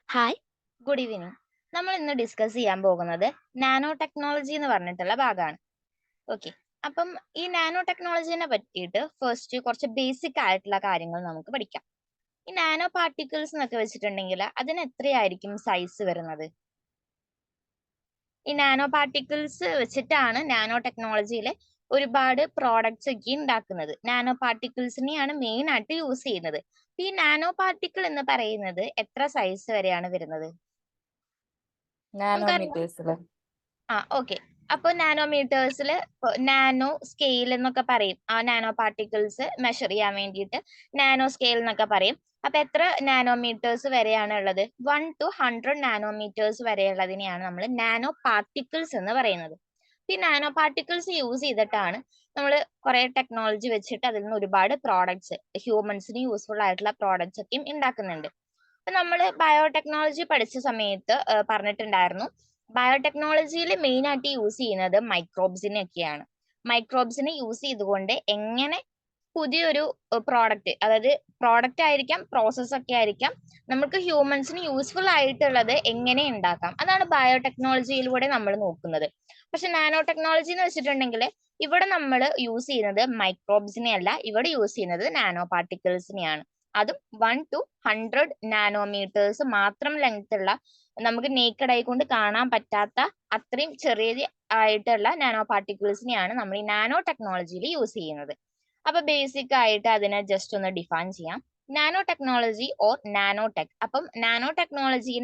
Hi, good evening. നമ്മൾ ഇന്ന് discuss ചെയ്യാൻ പോകുന്നത് നാനോ ടെക്നോളജി എന്ന് പറഞ്ഞിട്ടുള്ള ഭാഗമാണ്. ഓക്കെ, അപ്പം ഈ നാനോ ടെക്നോളജിനെ പറ്റിയിട്ട് ഫസ്റ്റ് കുറച്ച് ബേസിക് ആയിട്ടുള്ള കാര്യങ്ങൾ നമുക്ക് പഠിക്കാം. ഈ നാനോ പാർട്ടിക്കിൾസ് എന്നൊക്കെ വെച്ചിട്ടുണ്ടെങ്കിൽ അതിന് എത്രയായിരിക്കും സൈസ് വരുന്നത്? ഈ നാനോ പാർട്ടിക്കിൾസ് വെച്ചിട്ടാണ് നാനോ ടെക്നോളജിയിലെ ഒരുപാട് പ്രോഡക്ട്സ് ഒക്കെ ഉണ്ടാക്കുന്നത്. നാനോ പാർട്ടിക്കിൾസിനെയാണ് മെയിൻ ആയിട്ട് യൂസ് ചെയ്യുന്നത്. ഈ നാനോ പാർട്ടിക്കിൾ എന്ന് പറയുന്നത് എത്ര സൈസ് വരെയാണ് വരുന്നത്? നമുക്കറിയാം. നാനോമീറ്റേഴ്സില് ഓക്കെ. അപ്പൊ നാനോമീറ്റേഴ്സിൽ നാനോ സ്കെയിൽ എന്നൊക്കെ പറയും. ആ നാനോ പാർട്ടിക്കിൾസ് മെഷർ ചെയ്യാൻ വേണ്ടിയിട്ട് നാനോ സ്കെയിൽ എന്നൊക്കെ പറയും. അപ്പൊ എത്ര നാനോമീറ്റേഴ്സ് വരെയാണ് ഉള്ളത്? 1 to 100 നാനോമീറ്റേഴ്സ് വരെയുള്ളതിനെയാണ് നമ്മൾ നാനോ പാർട്ടിക്കിൾസ് എന്ന് പറയുന്നത്. ഈ നാനോ പാർട്ടിക്കിൾസ് യൂസ് ചെയ്തിട്ടാണ് നമ്മൾ കുറെ ടെക്നോളജി വെച്ചിട്ട് അതിൽ നിന്ന് ഒരുപാട് പ്രോഡക്ട്സ് ഹ്യൂമൻസിന് യൂസ്ഫുൾ ആയിട്ടുള്ള പ്രോഡക്ട്സ് ഒക്കെയും ഉണ്ടാക്കുന്നുണ്ട്. അപ്പൊ നമ്മൾ ബയോടെക്നോളജി പഠിച്ച സമയത്ത് പറഞ്ഞിട്ടുണ്ടായിരുന്നു, ബയോടെക്നോളജിയിൽ മെയിൻ ആയിട്ട് യൂസ് ചെയ്യുന്നത് മൈക്രോബ്സിനെ ഒക്കെയാണ്. മൈക്രോബ്സിനെ യൂസ് ചെയ്തുകൊണ്ട് എങ്ങനെ പുതിയൊരു പ്രോഡക്റ്റ്, അതായത് പ്രോഡക്റ്റ് ആയിരിക്കാം, പ്രോസസ് ഒക്കെ ആയിരിക്കാം, നമുക്ക് ഹ്യൂമൻസിന് യൂസ്ഫുൾ ആയിട്ടുള്ളത് എങ്ങനെ ഉണ്ടാക്കാം, അതാണ് ബയോടെക്നോളജിയിലൂടെ നമ്മൾ നോക്കുന്നത്. പക്ഷെ നാനോ ടെക്നോളജി എന്ന് വെച്ചിട്ടുണ്ടെങ്കിൽ ഇവിടെ നമ്മൾ യൂസ് ചെയ്യുന്നത് മൈക്രോബ്സിനെ അല്ല, ഇവിടെ യൂസ് ചെയ്യുന്നത് നാനോ പാർട്ടിക്കിൾസിനെയാണ്. അതും 1 to 100 നാനോമീറ്റേഴ്സ് മാത്രം ലെങ്ത് ഉള്ള, നമുക്ക് നേക്കഡ് ആയി കൊണ്ട് കാണാൻ പറ്റാത്ത അത്രയും ചെറിയ ആയിട്ടുള്ള നാനോ പാർട്ടിക്കിൾസിനെയാണ് നമ്മൾ ഈ നാനോ ടെക്നോളജിയിൽ യൂസ് ചെയ്യുന്നത്. അപ്പൊ ബേസിക് ആയിട്ട് അതിനെ ജസ്റ്റ് ഒന്ന് ഡിഫൈൻ ചെയ്യാം. Nano technology or nano tech. അപ്പം നാനോ ടെക്നോളജി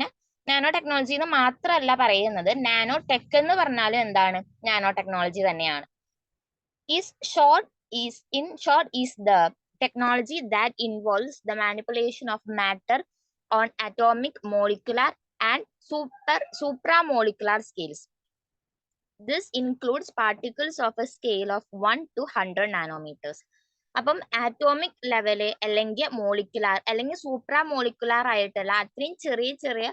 എന്ന് മാത്രമല്ല പറയുന്നത്, നാനോ ടെക് എന്ന് പറഞ്ഞാലും എന്താണ്? നാനോ ടെക്നോളജി തന്നെയാണ്. In short is the technology that involves the manipulation of matter on atomic, molecular and supramolecular scales. This includes particles of a scale of 1 to 100 nanometers. അപ്പം atomic level അല്ലെങ്കിൽ molecular അല്ലെങ്കിൽ supra molecular ആയിട്ടുള്ള അത്രയും ചെറിയ ചെറിയ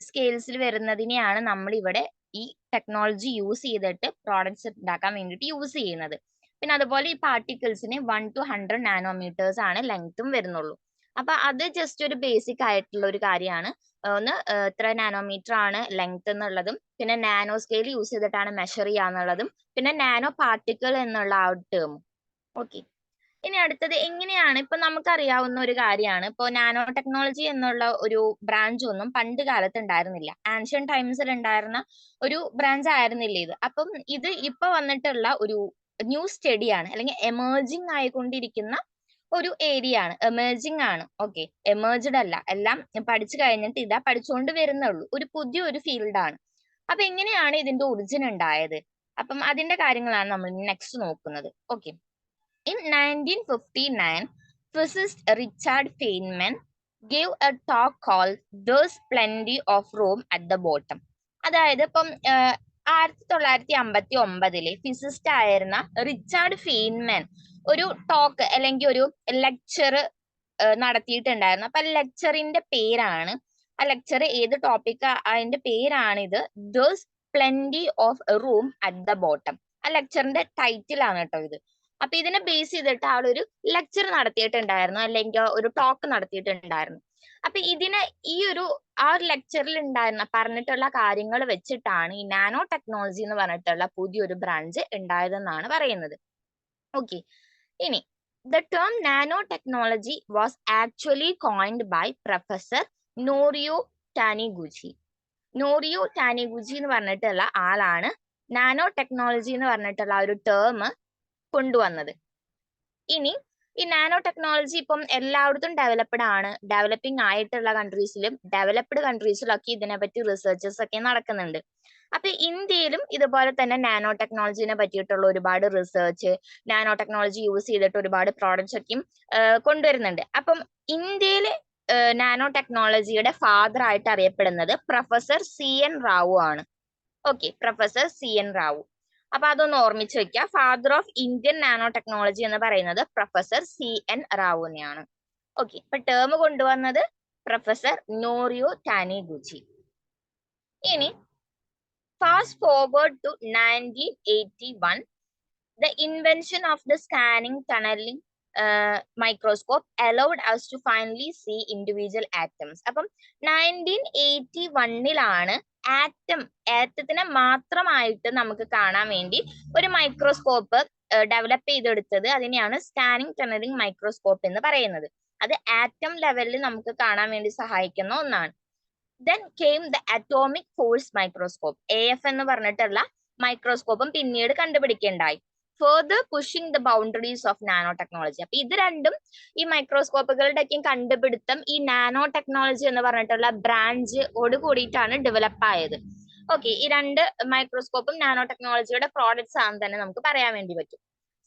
സ്കെയിൽസിൽ വരുന്നതിനെയാണ് നമ്മൾ ഇവിടെ ഈ ടെക്നോളജി യൂസ് ചെയ്തിട്ട് പ്രോഡക്ട്സ് ഉണ്ടാക്കാൻ വേണ്ടിയിട്ട് യൂസ് ചെയ്യുന്നത്. പിന്നെ അതുപോലെ ഈ പാർട്ടിക്കിൾസിന് 1 to 100 നാനോമീറ്റേഴ്സ് ആണ് ലെങ്ത്തും വരുന്നുള്ളൂ. അപ്പൊ അത് ജസ്റ്റ് ഒരു ബേസിക് ആയിട്ടുള്ള ഒരു കാര്യമാണ്. ഒന്ന് എത്ര നാനോമീറ്റർ ആണ് ലെങ്ത് എന്നുള്ളതും, പിന്നെ നാനോ സ്കെയിൽ യൂസ് ചെയ്തിട്ടാണ് മെഷർ ചെയ്യാന്നുള്ളതും, പിന്നെ നാനോ പാർട്ടിക്കിൾ എന്നുള്ള ആ ഒരു ടേമും. ഓക്കെ. ഇനി അടുത്തത് എങ്ങനെയാണ്, ഇപ്പൊ നമുക്കറിയാവുന്ന ഒരു കാര്യമാണ്, ഇപ്പൊ നാനോ ടെക്നോളജി എന്നുള്ള ഒരു ബ്രാഞ്ച് ഒന്നും പണ്ട് കാലത്ത് ഉണ്ടായിരുന്നില്ല. ആൻഷ്യൻ ടൈംസിൽ ഉണ്ടായിരുന്ന ഒരു ബ്രാഞ്ച് ആയിരുന്നില്ല ഇത്. അപ്പം ഇത് ഇപ്പൊ വന്നിട്ടുള്ള ഒരു ന്യൂ സ്റ്റഡിയാണ്, അല്ലെങ്കിൽ എമേർജിങ് ആയിക്കൊണ്ടിരിക്കുന്ന ഒരു ഏരിയ ആണ്. എമേർജിങ് ആണ്. ഓക്കെ, എമേർജ്ഡ് അല്ല, എല്ലാം പഠിച്ചു കഴിഞ്ഞിട്ട് ഇതാ പഠിച്ചുകൊണ്ട് വരുന്നുള്ളൂ. ഒരു പുതിയൊരു ഫീൽഡാണ്. അപ്പൊ എങ്ങനെയാണ് ഇതിന്റെ ഒറിജിൻ ഉണ്ടായത്? അപ്പം അതിന്റെ കാര്യങ്ങളാണ് നമ്മൾ നെക്സ്റ്റ് നോക്കുന്നത്. Okay. In 1959, physicist Richard Feynman gave a talk called There's Plenty of Room at the Bottom. അതായത് ഇപ്പം 1959 ഫിസിസ്റ്റ് ആയിരുന്ന റിച്ചാർഡ് ഫെയ്ൻമാൻ ഒരു ടോക്ക് അല്ലെങ്കിൽ ഒരു ലെക്ചർ നടത്തിയിട്ടുണ്ടായിരുന്നു. അപ്പൊ ലെക്ചറിന്റെ പേരാണ്, ആ ലെക്ചർ ഏത് ടോപ്പിക്, അതിന്റെ പേരാണിത്, There's Plenty of Room at the Bottom. ആ ലെക്ചറിന്റെ ടൈറ്റിൽ ആണ് കേട്ടോ ഇത്. അപ്പൊ ഇതിനെ ബേസ് ചെയ്തിട്ട് ആളൊരു ലെക്ചർ നടത്തിയിട്ടുണ്ടായിരുന്നു, അല്ലെങ്കിൽ ഒരു ടോക്ക് നടത്തിയിട്ടുണ്ടായിരുന്നു. അപ്പൊ ഇതിനെ ഈ ഒരു ആ ഒരു ലെക്ചറിൽ ഉണ്ടായിരുന്ന പറഞ്ഞിട്ടുള്ള കാര്യങ്ങൾ വെച്ചിട്ടാണ് ഈ നാനോ ടെക്നോളജി എന്ന് പറഞ്ഞിട്ടുള്ള പുതിയൊരു ബ്രാഞ്ച് ഉണ്ടായതെന്നാണ് പറയുന്നത്. ഓക്കെ. ഇനി the term nanotechnology was actually coined by professor Norio Taniguchi. Norio Taniguchi എന്ന് പറഞ്ഞിട്ടുള്ള ആളാണ് നാനോ ടെക്നോളജി എന്ന് പറഞ്ഞിട്ടുള്ള ആ ഒരു ടേം കൊണ്ടുവന്നത്. ഇനി ഈ നാനോ ടെക്നോളജി ഇപ്പം എല്ലായിടത്തും ഡെവലപ്ഡ് ആണ്. ഡെവലപ്പിംഗ് ആയിട്ടുള്ള കൺട്രീസിലും ഡെവലപ്ഡ് കൺട്രീസിലും ഒക്കെ ഇതിനെപ്പറ്റി റിസർച്ചസ് ഒക്കെ നടക്കുന്നുണ്ട്. അപ്പൊ ഇന്ത്യയിലും ഇതുപോലെ തന്നെ നാനോ ടെക്നോളജിനെ പറ്റിയിട്ടുള്ള ഒരുപാട് റിസർച്ച്, നാനോ ടെക്നോളജി യൂസ് ചെയ്തിട്ട് ഒരുപാട് പ്രോഡക്ട്സ് ഒക്കെയും കൊണ്ടുവരുന്നുണ്ട്. അപ്പം ഇന്ത്യയിലെ നാനോ ടെക്നോളജിയുടെ ഫാദർ ആയിട്ട് അറിയപ്പെടുന്നത് പ്രൊഫസർ CN റാവു ആണ്. Okay, professor CN Rao. അപ്പൊ അതൊന്ന് ഓർമ്മിച്ച് വെക്കുക. Father of Indian nano technology എന്ന് പറയുന്നത് പ്രൊഫസർ CN റാവുവിനെയാണ്. ഓക്കെ, ഇപ്പൊ ടേം കൊണ്ടുവന്നത് പ്രൊഫസർ നോറിയോ ടാനിഗുച്ചി. ഇനി fast forward to 1981, the invention of the scanning tunneling microscope allowed us to finally see individual atoms. അപ്പം 1981 ആറ്റത്തിനെ മാത്രമായിട്ട് നമുക്ക് കാണാൻ വേണ്ടി ഒരു മൈക്രോസ്കോപ്പ് ഡെവലപ്പ് ചെയ്തെടുത്തത്. അതിനെയാണ് സ്കാനിങ് ടണലിംഗ് മൈക്രോസ്കോപ്പ് എന്ന് പറയുന്നത്. അത് ആറ്റം ലെവലിൽ നമുക്ക് കാണാൻ വേണ്ടി സഹായിക്കുന്ന ഒന്നാണ്. Then came the atomic force microscope, AF എന്ന് പറഞ്ഞിട്ടുള്ള മൈക്രോസ്കോപ്പും പിന്നീട് കണ്ടുപിടിക്കേണ്ടായി. Further pushing the boundaries of nanotechnology. അപ്പൊ ഇത് രണ്ടും ഈ മൈക്രോസ്കോപ്പുകളുടെയൊക്കെയും കണ്ടുപിടുത്തം ഈ നാനോ ടെക്നോളജി എന്ന് പറഞ്ഞിട്ടുള്ള ബ്രാഞ്ച് ഓട് കൂടിയിട്ടാണ് ഡെവലപ്പ് ആയത്. ഓക്കെ, ഈ രണ്ട് മൈക്രോസ്കോപ്പും നാനോ ടെക്നോളജിയുടെ പ്രോഡക്ട്സ് ആണെന്ന് തന്നെ നമുക്ക് പറയാൻ വേണ്ടി പറ്റും.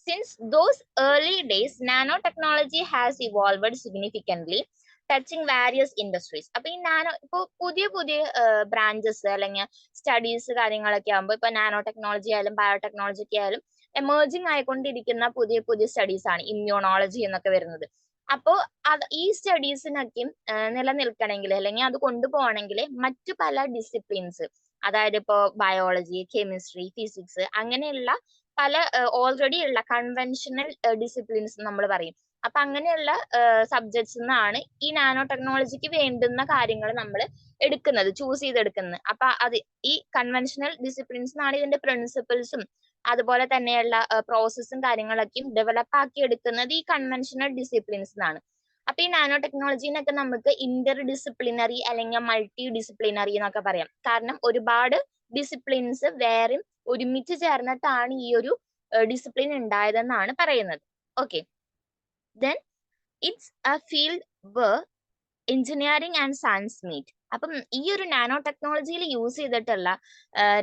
Since those early days, nanotechnology has evolved significantly, touching various industries. അപ്പൊ ഈ നാനോ ഇപ്പൊ പുതിയ പുതിയ ബ്രാഞ്ചസ് അല്ലെങ്കിൽ സ്റ്റഡീസ് കാര്യങ്ങളൊക്കെ ആകുമ്പോൾ ഇപ്പൊ നാനോ ടെക്നോളജി ആയാലും ബയോടെക്നോളജി ആയാലും എമേർജിങ് ആയിക്കൊണ്ടിരിക്കുന്ന പുതിയ പുതിയ സ്റ്റഡീസ് ആണ് ഇമ്മ്യൂണോളജി എന്നൊക്കെ വരുന്നത്. അപ്പോൾ ഈ സ്റ്റഡീസിനൊക്കെ നിലനിൽക്കണമെങ്കിൽ അല്ലെങ്കിൽ അത് കൊണ്ടുപോകണമെങ്കിൽ മറ്റു പല ഡിസിപ്ലിൻസ്, അതായത് ഇപ്പോ ബയോളജി, കെമിസ്ട്രി, ഫിസിക്സ് അങ്ങനെയുള്ള പല ഓൾറെഡി ഉള്ള കൺവെൻഷണൽ ഡിസിപ്ലിൻസ് നമ്മൾ പറയും. അപ്പൊ അങ്ങനെയുള്ള സബ്ജക്ട്സ് നിന്നാണ് ഈ നാനോ ടെക്നോളജിക്ക് വേണ്ടുന്ന കാര്യങ്ങൾ നമ്മൾ എടുക്കുന്നത്, ചൂസ് ചെയ്തെടുക്കുന്നത്. അപ്പൊ അത് ഈ കൺവെൻഷണൽ ഡിസിപ്ലിൻസ് നിന്നാണ് ഇതിന്റെ പ്രിൻസിപ്പിൾസും അതുപോലെ തന്നെയുള്ള പ്രോസസ്സും കാര്യങ്ങളൊക്കെയും ഡെവലപ്പ് ആക്കി എടുക്കുന്നത് ഈ കൺവെൻഷണൽ ഡിസിപ്ലിൻസ് നിന്നാണ്. അപ്പൊ ഈ നാനോ ടെക്നോളജിനൊക്കെ നമുക്ക് ഇന്റർ ഡിസിപ്ലിനറി അല്ലെങ്കിൽ മൾട്ടി ഡിസിപ്ലിനറി എന്നൊക്കെ പറയാം. കാരണം ഒരുപാട് ഡിസിപ്ലിൻസ് വേറെ ഒരുമിച്ച് ചേർന്നിട്ടാണ് ഈ ഒരു ഡിസിപ്ലിൻ ഉണ്ടായതെന്നാണ് പറയുന്നത്. Okay, then it's a field where engineering and science meet. അപ്പം ഈ ഒരു നാനോ ടെക്നോളജിയിൽ യൂസ് ചെയ്തിട്ടുള്ള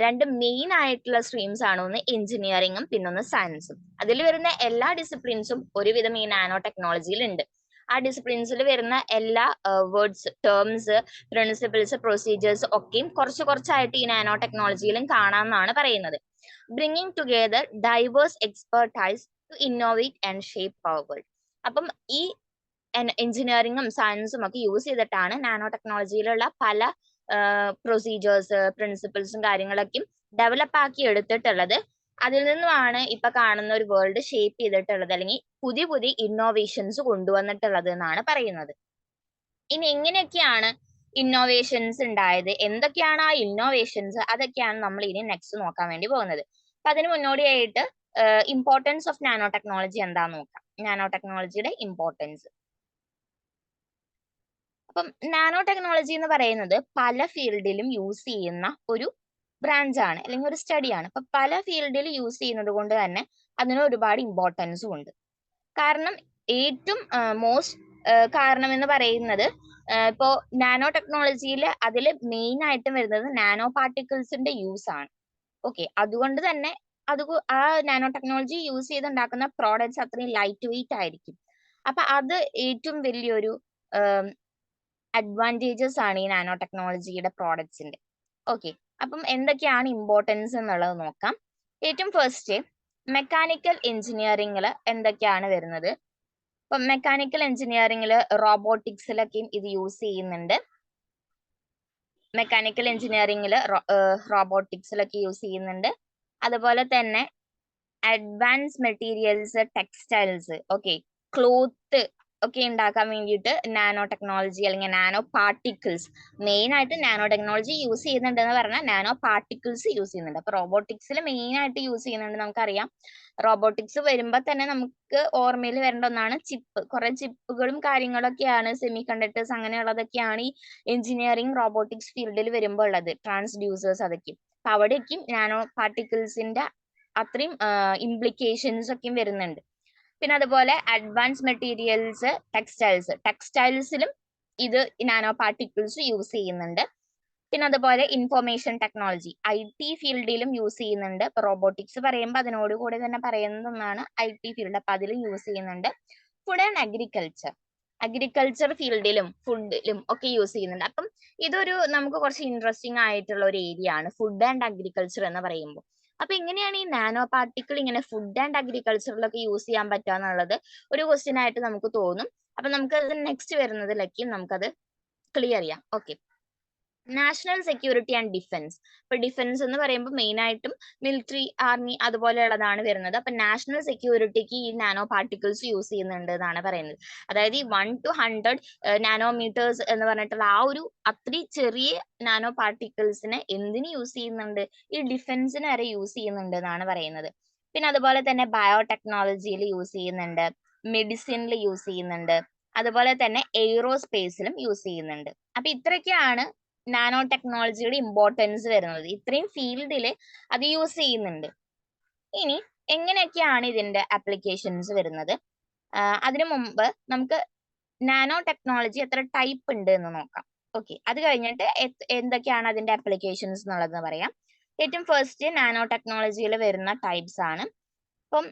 രണ്ട് മെയിൻ ആയിട്ടുള്ള സ്ട്രീംസ് ആണ്, ഒന്ന് എഞ്ചിനീയറിംഗും പിന്നൊന്ന് സയൻസും. അതിൽ വരുന്ന എല്ലാ ഡിസിപ്ലിൻസും ഒരുവിധം ഈ നാനോ ടെക്നോളജിയിൽ ഉണ്ട്. ആ ഡിസിപ്ലിൻസിൽ വരുന്ന എല്ലാ വേർഡ്സ്, ടേംസ്, പ്രിൻസിപ്പിൾസ്, പ്രൊസീജിയേഴ്സ് ഒക്കെയും കുറച്ച് കുറച്ചായിട്ട് ഈ നാനോ ടെക്നോളജിയിലും കാണാമെന്നാണ് പറയുന്നത്. Bringing together diverse expertise to innovate and shape our world. അപ്പം ഈ എഞ്ചിനീയറിംഗും സയൻസും ഒക്കെ യൂസ് ചെയ്തിട്ടാണ് നാനോ ടെക്നോളജിയിലുള്ള പല പ്രൊസീജിയേഴ്സ്, പ്രിൻസിപ്പിൾസും കാര്യങ്ങളൊക്കെ ഡെവലപ്പ് ആക്കി എടുത്തിട്ടുള്ളത്. അതിൽ നിന്നുമാണ് ഇപ്പൊ കാണുന്ന ഒരു വേൾഡ് ഷേപ്പ് ചെയ്തിട്ടുള്ളത്, അല്ലെങ്കിൽ പുതിയ പുതിയ ഇന്നോവേഷൻസ് കൊണ്ടുവന്നിട്ടുള്ളത് എന്നാണ് പറയുന്നത്. ഇനി എങ്ങനെയൊക്കെയാണ് ഇന്നോവേഷൻസ് ഉണ്ടായത്, എന്തൊക്കെയാണ് ആ ഇന്നോവേഷൻസ്, അതൊക്കെയാണ് നമ്മൾ ഇനി നെക്സ്റ്റ് നോക്കാൻ വേണ്ടി പോകുന്നത്. അപ്പൊ അതിന് മുന്നോടിയായിട്ട് ഇമ്പോർട്ടൻസ് ഓഫ് നാനോ ടെക്നോളജി എന്താന്ന് നോക്കാം. നാനോ ടെക്നോളജിയുടെ ഇമ്പോർട്ടൻസ്. അപ്പം നാനോ ടെക്നോളജി എന്ന് പറയുന്നത് പല ഫീൽഡിലും യൂസ് ചെയ്യുന്ന ഒരു ബ്രാഞ്ച് ആണ് അല്ലെങ്കിൽ ഒരു സ്റ്റഡിയാണ്. അപ്പൊ പല ഫീൽഡിൽ യൂസ് ചെയ്യുന്നത് കൊണ്ട് തന്നെ അതിന് ഒരുപാട് ഇമ്പോർട്ടൻസും ഉണ്ട്. കാരണം ഏറ്റവും മോസ്റ്റ് കാരണം എന്ന് പറയുന്നത് ഇപ്പോ നാനോ ടെക്നോളജിയിൽ അതിൽ മെയിൻ ആയിട്ടും വരുന്നത് നാനോ പാർട്ടിക്കിൾസിന്റെ യൂസ് ആണ്. ഓക്കെ, അതുകൊണ്ട് തന്നെ ആ നാനോ ടെക്നോളജി യൂസ് ചെയ്തുണ്ടാക്കുന്ന പ്രോഡക്ട്സ് അത്രയും ലൈറ്റ് വെയിറ്റ് ആയിരിക്കും. അപ്പൊ അത് ഏറ്റവും വലിയൊരു അഡ്വാൻറ്റേജസ് ആണ് ഈ നാനോ ടെക്നോളജിയുടെ പ്രോഡക്ട്സിന്റെ. ഓക്കെ, അപ്പം എന്തൊക്കെയാണ് ഇമ്പോർട്ടൻസ് എന്നുള്ളത് നോക്കാം. ഏറ്റവും ഫസ്റ്റ് മെക്കാനിക്കൽ എഞ്ചിനീയറിംഗിൽ എന്തൊക്കെയാണ് വരുന്നത്. ഇപ്പൊ മെക്കാനിക്കൽ എഞ്ചിനീയറിംഗിൽ റോബോട്ടിക്സിലൊക്കെയും ഇത് യൂസ് ചെയ്യുന്നുണ്ട്. മെക്കാനിക്കൽ എഞ്ചിനീയറിംഗിൽ റോബോട്ടിക്സിലൊക്കെ യൂസ് ചെയ്യുന്നുണ്ട്. അതുപോലെ തന്നെ advance materials, textiles, okay, cloth ഒക്കെ ഉണ്ടാക്കാൻ വേണ്ടിയിട്ട് നാനോ ടെക്നോളജി അല്ലെങ്കിൽ നാനോ പാർട്ടിക്കിൾസ്, മെയിൻ ആയിട്ട് നാനോ ടെക്നോളജി യൂസ് ചെയ്യുന്നുണ്ടെന്ന് പറഞ്ഞാൽ നാനോ പാർട്ടിക്കിൾസ് യൂസ് ചെയ്യുന്നുണ്ട്. അപ്പൊ റോബോട്ടിക്സിൽ മെയിൻ ആയിട്ട് യൂസ് ചെയ്യുന്നുണ്ട്. നമുക്കറിയാം റോബോട്ടിക്സ് വരുമ്പോൾ തന്നെ നമുക്ക് ഓർമ്മയിൽ വരേണ്ട ഒന്നാണ് ചിപ്പ്. കുറെ ചിപ്പുകളും കാര്യങ്ങളൊക്കെയാണ്, സെമി കണ്ടക്ടേഴ്സ് അങ്ങനെയുള്ളതൊക്കെയാണ് ഈ എഞ്ചിനീയറിംഗ് റോബോട്ടിക്സ് ഫീൽഡിൽ വരുമ്പോൾ ഉള്ളത്, ട്രാൻസ്ഡ്യൂസേഴ്സ് അതൊക്കെ. അപ്പൊ അവിടേക്കും നാനോ പാർട്ടിക്കിൾസിന്റെ അത്രയും ഇംപ്ലിക്കേഷൻസ് ഒക്കെ വരുന്നുണ്ട്. പിന്നെ അതുപോലെ അഡ്വാൻസ് മെറ്റീരിയൽസ്, ടെക്സ്റ്റൈൽസിലും ഇത് നാനോ പാർട്ടിക്കിൾസ് യൂസ് ചെയ്യുന്നുണ്ട്. പിന്നെ അതുപോലെ ഇൻഫോർമേഷൻ ടെക്നോളജി, IT ഫീൽഡിലും യൂസ് ചെയ്യുന്നുണ്ട്. ഇപ്പൊ റോബോട്ടിക്സ് പറയുമ്പോൾ അതിനോട് കൂടി തന്നെ പറയുന്ന ഒന്നാണ് IT ഫീൽഡ്. അപ്പൊ അതിലും യൂസ് ചെയ്യുന്നുണ്ട്. ഫുഡ് ആൻഡ് അഗ്രികൾച്ചർ ഫീൽഡിലും ഫുഡിലും ഒക്കെ യൂസ് ചെയ്യുന്നുണ്ട്. അപ്പം ഇതൊരു നമുക്ക് കുറച്ച് ഇൻട്രസ്റ്റിംഗ് ആയിട്ടുള്ള ഒരു ഏരിയ ആണ് ഫുഡ് ആൻഡ് അഗ്രികൾച്ചർ എന്ന് പറയുമ്പോൾ. അപ്പൊ എങ്ങനെയാണ് ഈ നാനോ പാർട്ടിക്കിൾ ഇങ്ങനെ ഫുഡ് ആൻഡ് അഗ്രികൾച്ചറിലൊക്കെ യൂസ് ചെയ്യാൻ പറ്റുക എന്നുള്ളത് ഒരു ക്വസ്റ്റ്യൻ ആയിട്ട് നമുക്ക് തോന്നും. അപ്പൊ നമുക്ക് നെക്സ്റ്റ് വരുന്നതിലേക്കും നമുക്കത് ക്ലിയർ ചെയ്യാം. Okay, national security and defence. ഇപ്പൊ ഡിഫൻസ് എന്ന് പറയുമ്പോൾ മെയിൻ ആയിട്ടും മിലിറ്ററി, ആർമി അതുപോലെയുള്ളതാണ് വരുന്നത്. അപ്പൊ നാഷണൽ സെക്യൂരിറ്റിക്ക് ഈ നാനോ പാർട്ടിക്കിൾസ് യൂസ് ചെയ്യുന്നുണ്ട് എന്നാണ് പറയുന്നത്. അതായത് ഈ 1 to 100 നാനോമീറ്റേഴ്സ് എന്ന് പറഞ്ഞിട്ടുള്ള ആ ഒരു അത്രയും ചെറിയ നാനോ പാർട്ടിക്കിൾസിനെ എന്തിന് യൂസ് ചെയ്യുന്നുണ്ട്? ഈ ഡിഫൻസിന് വരെ യൂസ് ചെയ്യുന്നുണ്ട് എന്നാണ് പറയുന്നത്. പിന്നെ അതുപോലെ തന്നെ ബയോടെക്നോളജിയിൽ യൂസ് ചെയ്യുന്നുണ്ട്, മെഡിസിനിൽ യൂസ് ചെയ്യുന്നുണ്ട്, അതുപോലെ തന്നെ എയ്റോസ്പേസിലും യൂസ് ചെയ്യുന്നുണ്ട്. അപ്പൊ ഇത്രയൊക്കെയാണ് നാനോ ടെക്നോളജിയുടെ ഇമ്പോർട്ടൻസ് വരുന്നത്. ഇത്രയും ഫീൽഡിൽ അത് യൂസ് ചെയ്യുന്നുണ്ട്. ഇനി എങ്ങനെയൊക്കെയാണ് ഇതിന്റെ ആപ്ലിക്കേഷൻസ് വരുന്നത്? അതിനു മുമ്പ് നമുക്ക് നാനോ ടെക്നോളജി എത്ര ടൈപ്പ് ഉണ്ട് എന്ന് നോക്കാം. ഓക്കെ, അത് കഴിഞ്ഞിട്ട് എന്തൊക്കെയാണ് അതിന്റെ ആപ്ലിക്കേഷൻസ് എന്നുള്ളത് പറയാം. ഏറ്റവും ഫസ്റ്റ് നാനോ ടെക്നോളജിയിൽ വരുന്ന ടൈപ്സ് ആണ്. അപ്പം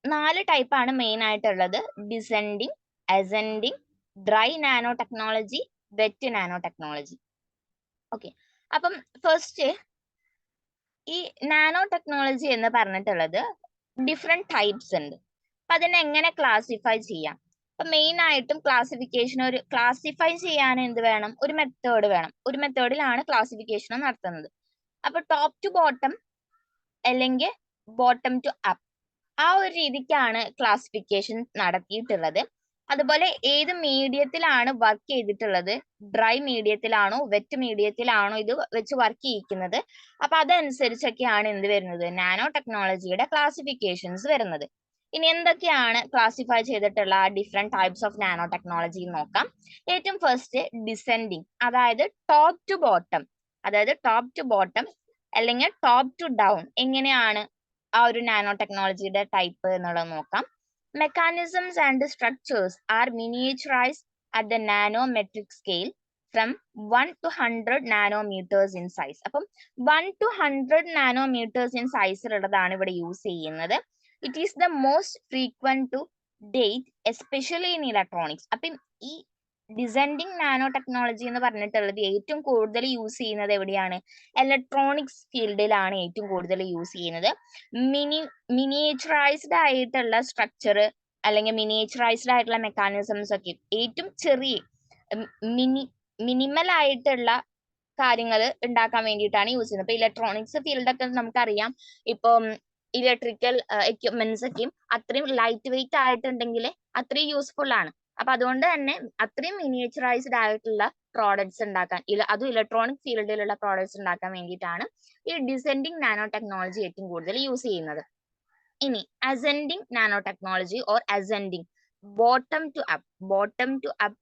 4 ടൈപ്പാണ് മെയിൻ ആയിട്ടുള്ളത്: descending, ascending, dry nano technology, wet nano technology. Okay, അപ്പം ഫസ്റ്റ് ഈ നാനോ ടെക്നോളജി എന്ന് പറഞ്ഞിട്ടുള്ളത് ഡിഫറെന്റ് ടൈപ്സ് ഉണ്ട്. അപ്പൊ അതിനെ എങ്ങനെ ക്ലാസിഫൈ ചെയ്യാം? അപ്പൊ മെയിൻ ആയിട്ടും ക്ലാസിഫിക്കേഷൻ, ഒരു ക്ലാസിഫൈ ചെയ്യാൻ എന്ത് വേണം? ഒരു മെത്തേഡ് വേണം. ഒരു മെത്തേഡിലാണ് ക്ലാസിഫിക്കേഷൻ നടത്തുന്നത്. അപ്പൊ ടോപ്പ് ടു ബോട്ടം അല്ലെങ്കിൽ ബോട്ടം ടു അപ്പ്, ആ ഒരു രീതിക്കാണ് ക്ലാസിഫിക്കേഷൻ നടത്തിയിട്ടുള്ളത്. അതുപോലെ ഏത് മീഡിയത്തിലാണ് വർക്ക് ചെയ്തിട്ടുള്ളത്, ഡ്രൈ മീഡിയത്തിലാണോ വെറ്റ് മീഡിയത്തിലാണോ ഇത് വെച്ച് വർക്ക് ചെയ്യിക്കുന്നത്, അപ്പൊ അതനുസരിച്ചൊക്കെയാണ് എന്ത് വരുന്നത്? നാനോ ടെക്നോളജിയുടെ ക്ലാസിഫിക്കേഷൻസ് വരുന്നത്. ഇനി എന്തൊക്കെയാണ് ക്ലാസിഫൈ ചെയ്തിട്ടുള്ള different types of nano technology നോക്കാം. ഏറ്റവും ഫസ്റ്റ് ഡിസെൻഡിങ്, അതായത് ടോപ്പ് ടു ബോട്ടം, അല്ലെങ്കിൽ ടോപ്പ് ടു ഡൗൺ, എങ്ങനെയാണ് ആ ഒരു നാനോ ടെക്നോളജിയുടെ ടൈപ്പ് എന്നുള്ളത് നോക്കാം. Mechanisms and structures R miniaturised at the nanometric scale from 1 to 100 nanometres in size. അപ്പം 1 to 100 നാനോമീറ്റേഴ്സ് ഇൻ സൈസിലുള്ളതാണ് ഇവിടെ യൂസ് ചെയ്യുന്നത്. It is the most frequent to date, especially in electronics. അപ്പം ഈ ഡിസെൻഡിങ് നാനോ ടെക്നോളജി എന്ന് പറഞ്ഞിട്ടുള്ളത് ഏറ്റവും കൂടുതൽ use ചെയ്യുന്നത് എവിടെയാണ്? ഇലക്ട്രോണിക്സ് ഫീൽഡിലാണ് ഏറ്റവും കൂടുതൽ യൂസ് ചെയ്യുന്നത്. മിനിയേച്ചറൈസ്ഡ് ആയിട്ടുള്ള സ്ട്രക്ചർ അല്ലെങ്കിൽ മിനിയേച്ചറൈസ്ഡ് ആയിട്ടുള്ള മെക്കാനിസംസ് ഒക്കെ ഏറ്റവും ചെറിയ മിനിമൽ ആയിട്ടുള്ള കാര്യങ്ങൾ ഉണ്ടാക്കാൻ വേണ്ടിയിട്ടാണ് യൂസ് ചെയ്യുന്നത്. ഇപ്പൊ ഇലക്ട്രോണിക്സ് ഫീൽഡൊക്കെ നമുക്കറിയാം, ഇപ്പം ഇലക്ട്രിക്കൽ എക്യുപ്മെന്റ്സ് ഒക്കെയും അത്രയും ലൈറ്റ് വെയിറ്റ് ആയിട്ടുണ്ടെങ്കിൽ അത്രയും യൂസ്ഫുൾ ആണ്. അപ്പൊ അതുകൊണ്ട് തന്നെ അത്രയും മിനിയേച്ചറൈസ്ഡ് ആയിട്ടുള്ള പ്രോഡക്ട്സ് ഉണ്ടാക്കാൻ, അതും ഇലക്ട്രോണിക് ഫീൽഡിലുള്ള പ്രോഡക്ട്സ് ഉണ്ടാക്കാൻ വേണ്ടിയിട്ടാണ് ഈ ഡിസെൻഡിങ് നാനോ ടെക്നോളജി ഏറ്റവും കൂടുതൽ യൂസ് ചെയ്യുന്നത്. ഇനി ascending nano technology or ascending bottom to up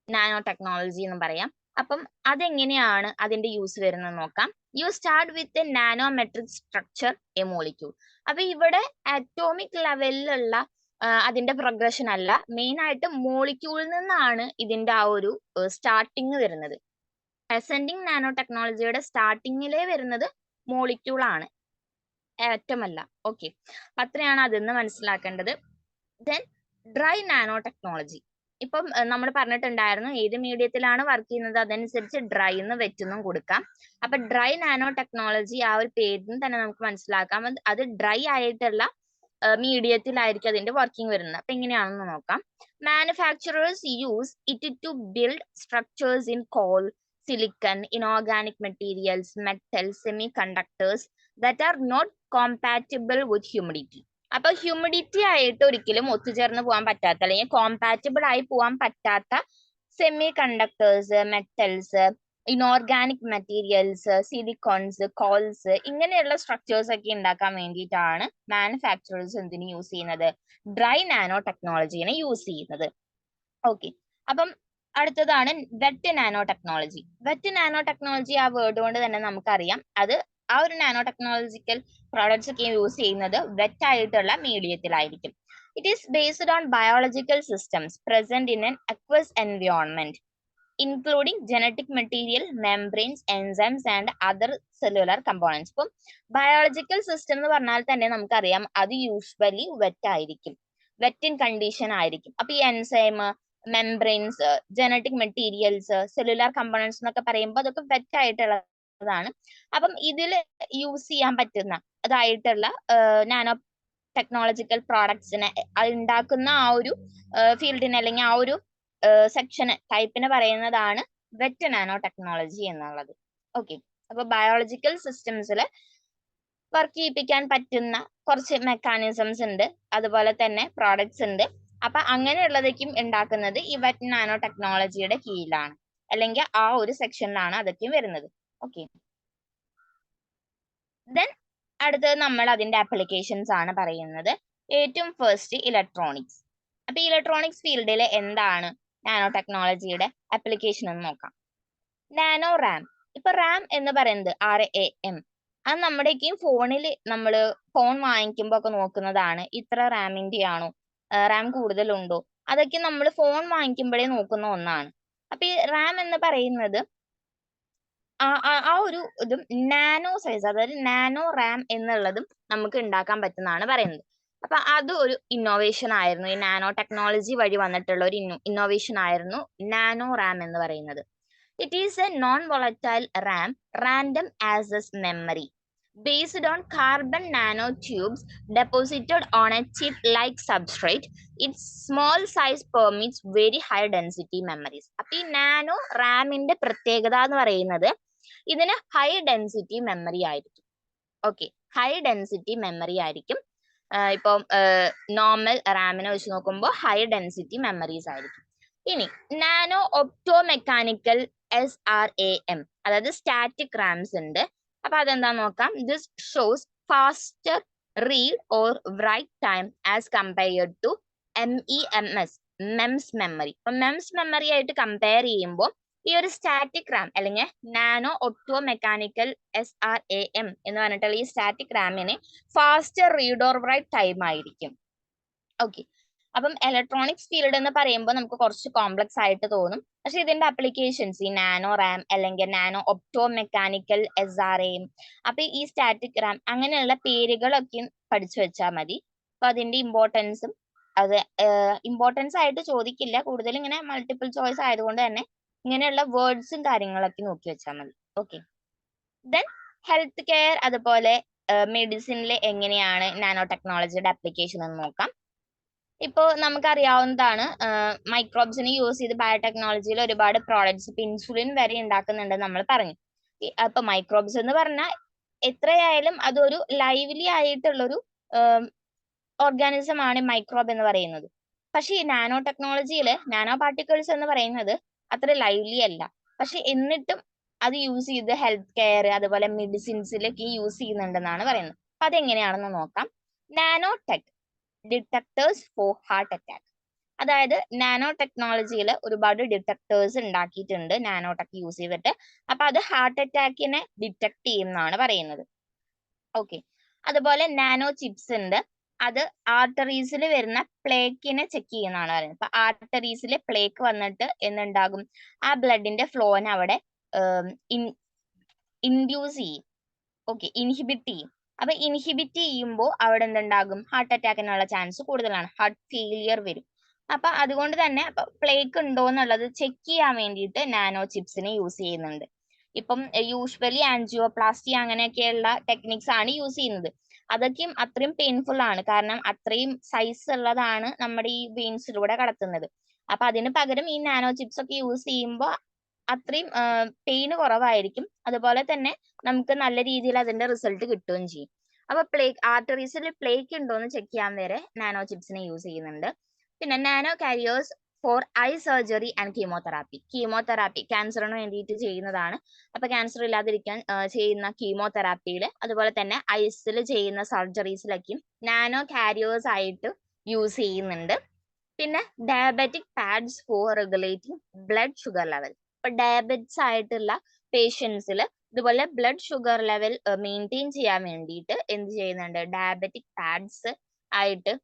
nano technology എന്ന് പറയാം. അപ്പം അതെങ്ങനെയാണ് അതിന്റെ യൂസ് വരുന്നത് നോക്കാം. You start with a nanometric structure, a molecule. അപ്പൊ ഇവിടെ അറ്റോമിക് ലെവലിലുള്ള അതിന്റെ പ്രോഗ്രഷൻ അല്ല, മെയിൻ ആയിട്ട് മോളിക്യൂളിൽ നിന്നാണ് ഇതിന്റെ ആ ഒരു സ്റ്റാർട്ടിങ് വരുന്നത്. അസെൻഡിങ് നാനോ ടെക്നോളജിയുടെ സ്റ്റാർട്ടിങ്ങിലേ വരുന്നത് മോളിക്യൂൾ ആണ്, ആറ്റം അല്ല. ഓക്കെ, അത്രയാണ് അതെന്ന് മനസ്സിലാക്കേണ്ടത്. Then dry nano technology. ഇപ്പം നമ്മൾ പറഞ്ഞിട്ടുണ്ടായിരുന്നു ഏത് മീഡിയത്തിലാണ് വർക്ക് ചെയ്യുന്നത് അതനുസരിച്ച് ഡ്രൈ എന്ന് വെറ്റെന്നും കൊടുക്കാം. അപ്പൊ ഡ്രൈ നാനോ ടെക്നോളജി ആ ഒരു പേരിൽ തന്നെ നമുക്ക് മനസ്സിലാക്കാം, അത് ഡ്രൈ ആയിട്ടുള്ള മീഡിയത്തിലായിരിക്കും അതിന്റെ വർക്കിംഗ് വരുന്നത്. അപ്പൊ എങ്ങനെയാണെന്ന് നോക്കാം. Manufacturers use it to build structures in coal, silicon, inorganic materials, metal, semiconductors that are not compatible with humidity. അപ്പൊ ഹ്യൂമിഡിറ്റി ആയിട്ട് ഒരിക്കലും ഒത്തുചേർന്ന് പോകാൻ പറ്റാത്ത അല്ലെങ്കിൽ കോമ്പാറ്റിബിൾ ആയി പോകാൻ പറ്റാത്ത semiconductors, metals, inorganic materials, silicones, coals, ഇങ്ങനെയുള്ള സ്ട്രക്ചേഴ്സ് ഒക്കെ ഉണ്ടാക്കാൻ വേണ്ടിയിട്ടാണ് മാനുഫാക്ചറേഴ്സ് എന്തിനു യൂസ് ചെയ്യുന്നത്? ഡ്രൈ നാനോ ടെക്നോളജിനെ യൂസ് ചെയ്യുന്നത്. ഓക്കെ, അപ്പം അടുത്തതാണ് wet nano technology. Wet nano technology ആ വേർഡ് കൊണ്ട് തന്നെ നമുക്കറിയാം, അത് ആ ഒരു നാനോ ടെക്നോളജിക്കൽ പ്രോഡക്ട്സ് ഒക്കെ യൂസ് ചെയ്യുന്നത് വെറ്റ് ആയിട്ടുള്ള മീഡിയത്തിലായിരിക്കും. It is based on biological systems present in an aqueous environment including genetic material, membranes, enzymes and other cellular components. ഇപ്പം ബയോളജിക്കൽ സിസ്റ്റം എന്ന് പറഞ്ഞാൽ തന്നെ നമുക്കറിയാം അത് യൂഷ്വലി വെറ്റ് ആയിരിക്കും, വെറ്റ് ഇൻ കണ്ടീഷൻ ആയിരിക്കും. അപ്പൊ ഈ enzyme, membranes, genetic materials, cellular components എന്നൊക്കെ പറയുമ്പോൾ അതൊക്കെ വെറ്റ് ആയിട്ടുള്ളതാണ്. അപ്പം ഇതിൽ യൂസ് ചെയ്യാൻ പറ്റുന്ന അതായിട്ടുള്ള നാനോ ടെക്നോളജിക്കൽ പ്രോഡക്ട്സിനെ ഉണ്ടാക്കുന്ന ആ ഒരു ഫീൽഡിനെ അല്ലെങ്കിൽ ആ ഒരു സെക്ഷന് ടൈപ്പിന് പറയുന്നതാണ് വെറ്റ് നാനോ ടെക്നോളജി എന്നുള്ളത്. ഓക്കെ, അപ്പൊ ബയോളജിക്കൽ സിസ്റ്റംസിൽ വർക്ക് ചെയ്യിപ്പിക്കാൻ പറ്റുന്ന കുറച്ച് മെക്കാനിസംസ് ഉണ്ട്, അതുപോലെ തന്നെ പ്രോഡക്ട്സ് ഉണ്ട്. അപ്പൊ അങ്ങനെയുള്ളതൊക്കെയും ഉണ്ടാക്കുന്നത് ഈ വെറ്റ് നാനോ ടെക്നോളജിയുടെ കീഴിലാണ്, അല്ലെങ്കിൽ ആ ഒരു സെക്ഷനിലാണ് അതൊക്കെയും വരുന്നത്. ഓക്കെ, ദെൻ അടുത്തത് നമ്മൾ അതിന്റെ ആപ്ലിക്കേഷൻസ് ആണ് പറയുന്നത്. ഏറ്റവും ഫസ്റ്റ് ഇലക്ട്രോണിക്സ്. അപ്പൊ ഇലക്ട്രോണിക്സ് ഫീൽഡിൽ എന്താണ് നാനോ ടെക്നോളജിയുടെ ആപ്ലിക്കേഷൻ എന്ന് നോക്കാം. നാനോ റാം. ഇപ്പൊ റാം എന്ന് പറയുന്നത് RAM, അത് നമ്മുടെയൊക്കെയും ഫോണിൽ നമ്മൾ ഫോൺ വാങ്ങിക്കുമ്പോ ഒക്കെ നോക്കുന്നതാണ്, ഇത്ര റാമിന്റെ ആണോ, റാം കൂടുതലുണ്ടോ, അതൊക്കെ നമ്മൾ ഫോൺ വാങ്ങിക്കുമ്പോഴേ നോക്കുന്ന ഒന്നാണ്. അപ്പൊ ഈ റാം എന്ന് പറയുന്നത് ആ ഒരു ഇതും നാനോ സൈസ്, അതായത് നാനോ റാം എന്നുള്ളതും നമുക്ക് ഉണ്ടാക്കാൻ പറ്റുന്നതാണ് പറയുന്നത്. അപ്പൊ അത് ഒരു ഇന്നോവേഷൻ ആയിരുന്നു, ഈ നാനോ ടെക്നോളജി വഴി വന്നിട്ടുള്ള ഒരു ഇന്നോവേഷൻ ആയിരുന്നു നാനോ റാം എന്ന് പറയുന്നത്. It is A non volatile Ram, random access memory based on carbon nanotubes deposited on a chip-like substrate. Its small size permits very high density memories. അപ്പൊ ഈ നാനോ റാമിന്റെ പ്രത്യേകത എന്ന് പറയുന്നത് ഇതിന് ഹൈ ഡെൻസിറ്റി മെമ്മറി ആയിരിക്കും. ഓക്കെ, ഹൈ ഡെൻസിറ്റി മെമ്മറി ആയിരിക്കും. ഇപ്പം normal റാമിനെ വെച്ച് നോക്കുമ്പോൾ ഹൈ ഡെൻസിറ്റി മെമ്മറീസ് ആയിരിക്കും. ഇനി നാനോ ഒപ്റ്റോ മെക്കാനിക്കൽ SRAM, അതായത് സ്റ്റാറ്റിക് റാംസ് ഉണ്ട്. അപ്പൊ അതെന്താ നോക്കാം. This shows faster read or write time as compared to MEMS memory. അപ്പൊ MEMS മെമ്മറി ആയിട്ട് കമ്പയർ ചെയ്യുമ്പോൾ ഈ ഒരു സ്റ്റാറ്റിക് റാം അല്ലെങ്കിൽ നാനോ ഒപ്റ്റോ മെക്കാനിക്കൽ SRAM എന്ന് പറഞ്ഞിട്ടുള്ള ഈ സ്റ്റാറ്റിക് റാമിന് faster read or write time ആയിരിക്കും. ഓക്കെ, അപ്പം ഇലക്ട്രോണിക്സ് ഫീൽഡ് എന്ന് പറയുമ്പോൾ നമുക്ക് കുറച്ച് കോംപ്ലക്സ് ആയിട്ട് തോന്നും, പക്ഷെ ഇതിന്റെ അപ്ലിക്കേഷൻസ് ഈ നാനോ റാം അല്ലെങ്കിൽ നാനോ ഒപ്റ്റോ മെക്കാനിക്കൽ SRAM, അപ്പൊ ഈ സ്റ്റാറ്റിക് റാം അങ്ങനെയുള്ള പേരുകളൊക്കെ പഠിച്ചു വെച്ചാൽ മതി. അപ്പൊ അതിന്റെ ഇമ്പോർട്ടൻസും, അത് ഇമ്പോർട്ടൻസ് ആയിട്ട് ചോദിക്കില്ല, കൂടുതൽ ഇങ്ങനെ മൾട്ടിപ്പിൾ ചോയ്സ് ആയതുകൊണ്ട് തന്നെ ഇങ്ങനെയുള്ള വേർഡ്സും കാര്യങ്ങളൊക്കെ നോക്കി വെച്ചാൽ മതി. ഓക്കെ, ദെൻ ഹെൽത്ത് കെയർ അതുപോലെ മെഡിസിനിൽ എങ്ങനെയാണ് നാനോ ടെക്നോളജിയുടെ ആപ്ലിക്കേഷൻ എന്ന് നോക്കാം. ഇപ്പോ നമുക്കറിയാവുന്നതാണ്, മൈക്രോബ്സിനെ യൂസ് ചെയ്ത് ബയോടെക്നോളജിയിൽ ഒരുപാട് പ്രോഡക്ട്സ്, ഇപ്പൊ ഇൻസുലിൻ വരെ ഉണ്ടാക്കുന്നുണ്ട് നമ്മൾ പറഞ്ഞു. അപ്പൊ മൈക്രോബ്സ് എന്ന് പറഞ്ഞാൽ എത്രയായാലും അതൊരു ലൈവ്ലി ആയിട്ടുള്ളൊരു ഓർഗാനിസം ആണ് മൈക്രോബ് എന്ന് പറയുന്നത്. പക്ഷെ ഈ നാനോ ടെക്നോളജിയിൽ നാനോ പാർട്ടിക്കിൾസ് എന്ന് പറയുന്നത് അത്ര ലൈവ്ലി അല്ല, പക്ഷെ എന്നിട്ടും അത് യൂസ് ചെയ്ത് ഹെൽത്ത് കെയർ അതുപോലെ മെഡിസിൻസിലൊക്കെ യൂസ് ചെയ്യുന്നുണ്ടെന്നാണ് പറയുന്നത്. അപ്പൊ അതെങ്ങനെയാണെന്ന് നോക്കാം. Nano tech detectors for heart attack. അതായത് നാനോ ടെക്നോളജിയിൽ ഒരുപാട് ഡിറ്റക്ടേഴ്സ് ഉണ്ടാക്കിയിട്ടുണ്ട് നാനോ ടെക് യൂസ് ചെയ്തിട്ട്. അപ്പൊ അത് ഹാർട്ട് അറ്റാക്കിനെ ഡിറ്റക്ട് ചെയ്യുന്നതാണ് പറയുന്നത്. ഓക്കെ, അതുപോലെ നാനോ ചിപ്സ് ഉണ്ട്, അത് ആർട്ടറീസിൽ വരുന്ന പ്ലേക്കിനെ ചെക്ക് ചെയ്യുന്നതാണ് പറയുന്നത്. അപ്പൊ ആർട്ടറീസിൽ പ്ലേക്ക് വന്നിട്ട് എന്തുണ്ടാകും, ആ ബ്ലഡിന്റെ ഫ്ലോനെ അവിടെ ഇൻഡ്യൂസ് ചെയ്യും. ഓക്കെ, ഇൻഹിബിറ്റ് ചെയ്യും. അപ്പൊ ഇൻഹിബിറ്റ് ചെയ്യുമ്പോൾ അവിടെ എന്തുണ്ടാകും, ഹാർട്ട് അറ്റാക്കിനുള്ള ചാൻസ് കൂടുതലാണ്, ഹാർട്ട് ഫെയിലിയർ വരും. അപ്പൊ അതുകൊണ്ട് തന്നെ പ്ലേക്ക് ഉണ്ടോ എന്നുള്ളത് ചെക്ക് ചെയ്യാൻ വേണ്ടിയിട്ട് നാനോ ചിപ്സിനെ യൂസ് ചെയ്യുന്നുണ്ട്. ഇപ്പം യൂഷ്വലി ആൻജിയോപ്ലാസ്റ്റി അങ്ങനെയൊക്കെയുള്ള ടെക്നിക്സ് ആണ് യൂസ് ചെയ്യുന്നത്. അതൊക്കെയും അത്രയും പെയിൻഫുൾ ആണ്, കാരണം അത്രയും സൈസ് ഉള്ളതാണ് നമ്മുടെ ഈ വെയിൻസിലൂടെ കടത്തുന്നത്. അപ്പൊ അതിന് പകരം ഈ നാനോ ചിപ്സ് ഒക്കെ യൂസ് ചെയ്യുമ്പോൾ അത്രയും പെയിന് കുറവായിരിക്കും, അതുപോലെ തന്നെ നമുക്ക് നല്ല രീതിയിൽ അതിന്റെ റിസൾട്ട് കിട്ടുകയും ചെയ്യും. അപ്പൊ ആർട്ടറീസിൽ പ്ലേക്ക് ഉണ്ടോ എന്ന് ചെക്ക് ചെയ്യാൻ വരെ നാനോ ചിപ്സിനെ യൂസ് ചെയ്യുന്നുണ്ട്. പിന്നെ nano carriers for eye surgery and chemotherapy. Chemotherapy ക്യാൻസറിന് വേണ്ടിയിട്ട് ചെയ്യുന്നതാണ്. അപ്പൊ ക്യാൻസർ ഇല്ലാതിരിക്കാൻ ചെയ്യുന്ന കീമോതെറാപ്പിയിൽ, അതുപോലെ തന്നെ ഐസിൽ ചെയ്യുന്ന സർജറീസിലൊക്കെയും നാനോ കാരിയേഴ്സ് ആയിട്ട് യൂസ് ചെയ്യുന്നുണ്ട്. പിന്നെ diabetic pads for regulating blood sugar level. ഇപ്പൊ ഡയബറ്റിസ് ആയിട്ടുള്ള പേഷ്യൻസിൽ ഇതുപോലെ ബ്ലഡ് ഷുഗർ ലെവൽ മെയിൻറ്റെയിൻ ചെയ്യാൻ വേണ്ടിയിട്ട് എന്ത് ചെയ്യുന്നുണ്ട്, ഡയബറ്റിക് പാഡ്സ് ആയിട്ട്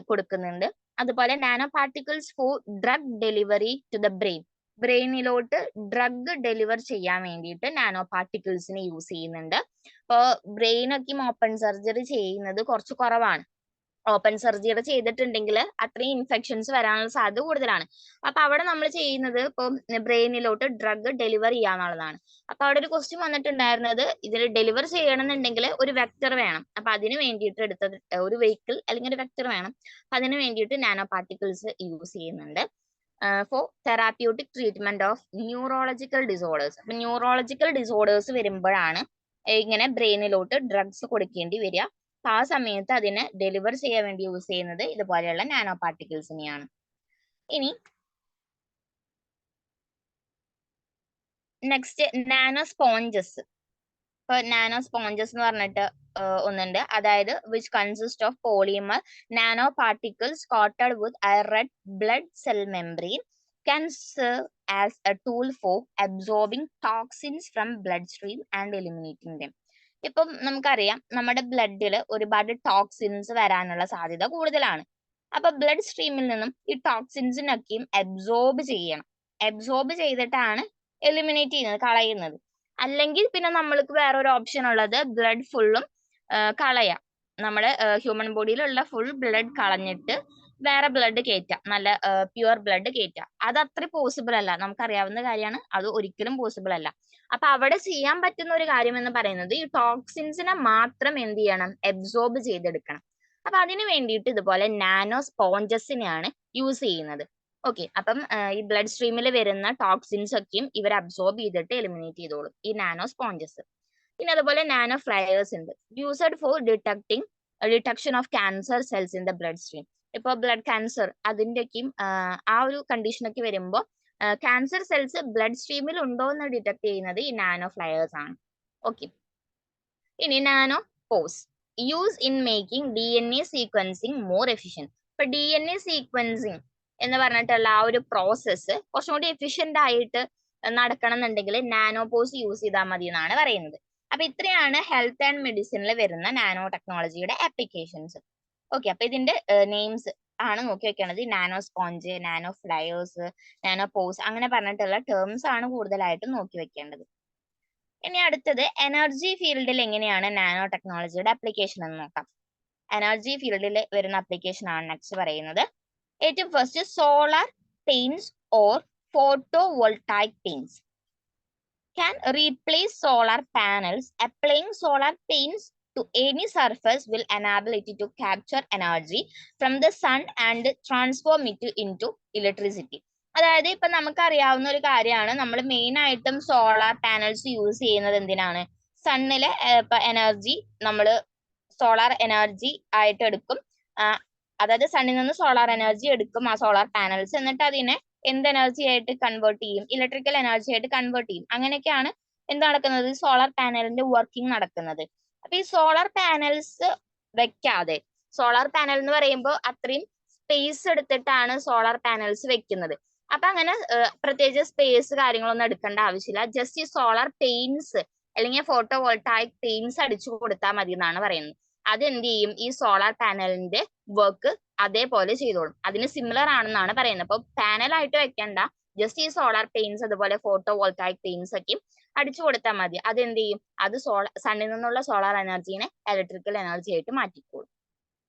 കൊടുക്കുന്നുണ്ട്. അതുപോലെ nano particles for drug delivery to the brain. ബ്രെയിനിലോട്ട് ഡ്രഗ് ഡെലിവർ ചെയ്യാൻ വേണ്ടിയിട്ട് നാനോ പാർട്ടിക്കിൾസിനെ യൂസ് ചെയ്യുന്നുണ്ട്. ഇപ്പോൾ ബ്രെയിനൊക്കെ ഓപ്പൺ സർജറി ചെയ്യുന്നത് കുറച്ച് കുറവാണ്. ഓപ്പൺ സർജറി ചെയ്തിട്ടുണ്ടെങ്കിൽ അത്രയും ഇൻഫെക്ഷൻസ് വരാനുള്ള സാധ്യത കൂടുതലാണ്. അപ്പൊ അവിടെ നമ്മൾ ചെയ്യുന്നത് ഇപ്പം ബ്രെയിനിലോട്ട് ഡ്രഗ് ഡെലിവർ ചെയ്യാന്നുള്ളതാണ്. അപ്പൊ അവിടെ ഒരു ക്വസ്റ്റ്യൻ വന്നിട്ടുണ്ടായിരുന്നത്, ഇതിൽ ഡെലിവർ ചെയ്യണമെന്നുണ്ടെങ്കിൽ ഒരു വെക്ടർ വേണം. അപ്പൊ അതിന് വേണ്ടിയിട്ട് എടുത്തത് ഒരു വെഹിക്കിൾ അല്ലെങ്കിൽ ഒരു വെക്ടർ വേണം. അതിന് വേണ്ടിയിട്ട് നാനോ പാർട്ടിക്കിൾസ് യൂസ് ചെയ്യുന്നുണ്ട്. For therapeutic treatment of neurological disorders. അപ്പൊ ന്യൂറോളജിക്കൽ ഡിസോർഡേഴ്സ് വരുമ്പോഴാണ് ഇങ്ങനെ ബ്രെയിനിലോട്ട് ഡ്രഗ്സ് കൊടുക്കേണ്ടി വരിക. അപ്പൊ ആ സമയത്ത് അതിനെ ഡെലിവർ ചെയ്യാൻ വേണ്ടി യൂസ് ചെയ്യുന്നത് ഇതുപോലെയുള്ള നാനോ പാർട്ടിക്കിൾസിനെയാണ്. ഇനി നെക്സ്റ്റ് നാനോ സ്പോഞ്ചസ്. ഇപ്പൊ നാനോ സ്പോഞ്ചസ് എന്ന് പറഞ്ഞിട്ട് ഒന്നുണ്ട്, അതായത് which consist of polymer nano particles quoted with a red blood cell membrane can serve as a tool for absorbing toxins from bloodstream and eliminating them. ഇപ്പം നമുക്കറിയാം നമ്മുടെ ബ്ലഡിൽ ഒരുപാട് ടോക്സിൻസ് വരാനുള്ള സാധ്യത കൂടുതലാണ്. അപ്പൊ ബ്ലഡ് സ്ട്രീമിൽ നിന്നും ഈ ടോക്സിൻസിനൊക്കെയും അബ്സോർബ് ചെയ്യണം. അബ്സോർബ് ചെയ്തിട്ടാണ് എലിമിനേറ്റ് ചെയ്യുന്നത്, കളയുന്നത്. അല്ലെങ്കിൽ പിന്നെ നമ്മൾക്ക് വേറൊരു ഓപ്ഷൻ ഉള്ളത് ബ്ലഡ് ഫുള്ളും കളയാം. നമ്മുടെ ഹ്യൂമൻ ബോഡിയിലുള്ള ഫുൾ ബ്ലഡ് കളഞ്ഞിട്ട് വേറെ ബ്ലഡ് കയറ്റാം, നല്ല പ്യുവർ ബ്ലഡ് കയറ്റാം. അത് അത്ര പോസിബിൾ അല്ല, നമുക്കറിയാവുന്ന കാര്യമാണ്, അത് ഒരിക്കലും പോസിബിൾ അല്ല. അപ്പൊ അവിടെ ചെയ്യാൻ പറ്റുന്ന ഒരു കാര്യം എന്ന് പറയുന്നത് ഈ ടോക്സിൻസിനെ മാത്രം എന്ത് ചെയ്യണം, അബ്സോർബ് ചെയ്തെടുക്കണം. അപ്പൊ അതിന് വേണ്ടിയിട്ട് ഇതുപോലെ നാനോ സ്പോഞ്ചസിനെയാണ് യൂസ് ചെയ്യുന്നത്. ഓക്കെ, അപ്പം ഈ ബ്ലഡ് സ്ട്രീമിൽ വരുന്ന ടോക്സിൻസ് ഒക്കെയും ഇവർ അബ്സോർബ് ചെയ്തിട്ട് എലിമിനേറ്റ് ചെയ്തോളും, ഈ നാനോ സ്പോഞ്ചസ്. പിന്നെ അതുപോലെ നാനോ ഫ്ലയേഴ്സ് ഉണ്ട്, used for detection of cancer cells in the blood stream. ഇപ്പോൾ ബ്ലഡ് ക്യാൻസർ അതിൻ്റെയൊക്കെയും ആ ഒരു കണ്ടീഷനൊക്കെ വരുമ്പോൾ ക്യാൻസർ സെൽസ് ബ്ലഡ് സ്ട്രീമിൽ ഉണ്ടോ എന്ന് ഡിറ്റക്ട് ചെയ്യുന്നത് ഈ നാനോ ഫ്ലയേഴ്സ് ആണ്. ഓക്കെ, ഇനി nano pores use in making DNA sequencing more efficient. ഇപ്പൊ DNA സീക്വൻസിങ് എന്ന് പറഞ്ഞിട്ടുള്ള ആ ഒരു പ്രോസസ്സ് കുറച്ചും കൂടി എഫിഷ്യന്റ് ആയിട്ട് നടക്കണം എന്നുണ്ടെങ്കിൽ നാനോ പോസ് യൂസ് ചെയ്താൽ മതി എന്നാണ് പറയുന്നത്. അപ്പൊ ഇത്രയാണ് ഹെൽത്ത് ആൻഡ് മെഡിസിനിൽ വരുന്ന നാനോ ടെക്നോളജിയുടെ ആപ്ലിക്കേഷൻസ്. ഓക്കെ, അപ്പൊ ഇതിന്റെ നെയിംസ് ആണ് നോക്കി വെക്കേണ്ടത്. Nano sponge, nano flares, nano pores, അങ്ങനെ പറഞ്ഞിട്ടുള്ള ടേംസ് ആണ് കൂടുതലായിട്ടും നോക്കി വെക്കേണ്ടത്. ഇനി അടുത്തത് എനർജി ഫീൽഡിൽ എങ്ങനെയാണ് നാനോ ടെക്നോളജിയുടെ ആപ്ലിക്കേഷൻ എന്ന് നോക്കാം. എനർജി ഫീൽഡിൽ വരുന്ന ആപ്ലിക്കേഷൻ ആണ് നെക്സ്റ്റ് പറയുന്നത്. ഏറ്റവും first solar paints or photo voltaic paints can replace solar panels. Applying solar paints to any surface will enable it to capture energy from the sun and transform it into electricity. അതായത് ഇപ്പൊ നമുക്കറിയാവുന്ന ഒരു കാര്യമാണ്, നമ്മൾ main ആയിട്ടും solar panels use ചെയ്യുന്നത് എന്തിനാണ്, സണ്ണിലെ energy നമ്മൾ സോളാർ എനർജി ആയിട്ട് എടുക്കും. അതായത് സണ്ണിൽ നിന്ന് സോളാർ എനർജി എടുക്കും ആ സോളാർ പാനൽസ്, എന്നിട്ട് അതിനെ എന്ത് എനർജി ആയിട്ട് കൺവേർട്ട് ചെയ്യും, ഇലക്ട്രിക്കൽ എനർജി ആയിട്ട് കൺവേർട്ട് ചെയ്യും. അങ്ങനെയൊക്കെയാണ് എന്ത് നടക്കുന്നത്, സോളാർ പാനലിന്റെ വർക്കിംഗ് നടക്കുന്നത്. അപ്പൊ ഈ സോളാർ പാനൽസ് വെക്കാതെ, സോളാർ പാനൽ എന്ന് പറയുമ്പോൾ അത്രയും സ്പേസ് എടുത്തിട്ടാണ് സോളാർ പാനൽസ് വെക്കുന്നത്. അപ്പൊ അങ്ങനെ പ്രത്യേകിച്ച് സ്പേസ് കാര്യങ്ങളൊന്നും എടുക്കേണ്ട ആവശ്യമില്ല. ജസ്റ്റ് ഈ സോളാർ പെയിന്റ്സ് അല്ലെങ്കിൽ ഫോട്ടോ വോൾട്ടായിക് പെയിന്റ്സ് അടിച്ചു കൊടുത്താൽ മതി എന്നാണ് പറയുന്നത്. അതെന്ത് ചെയ്യും, ഈ സോളാർ പാനലിന്റെ വർക്ക് അതേപോലെ ചെയ്തോളും. അതിന് സിമിലർ ആണെന്നാണ് പറയുന്നത്. അപ്പൊ പാനലായിട്ട് വെക്കേണ്ട, ജസ്റ്റ് ഈ സോളാർ പെയിന്റ്സ് അതുപോലെ ഫോട്ടോ വോൾട്ടായിക് പെയിന്റ്സ് ഒക്കെ അടിച്ചു കൊടുത്താൽ മതി. അതെന്ത് ചെയ്യും, അത് സണ്ണിൽ നിന്നുള്ള സോളാർ എനർജീനെ ഇലക്ട്രിക്കൽ എനർജി ആയിട്ട് മാറ്റിക്കോളും.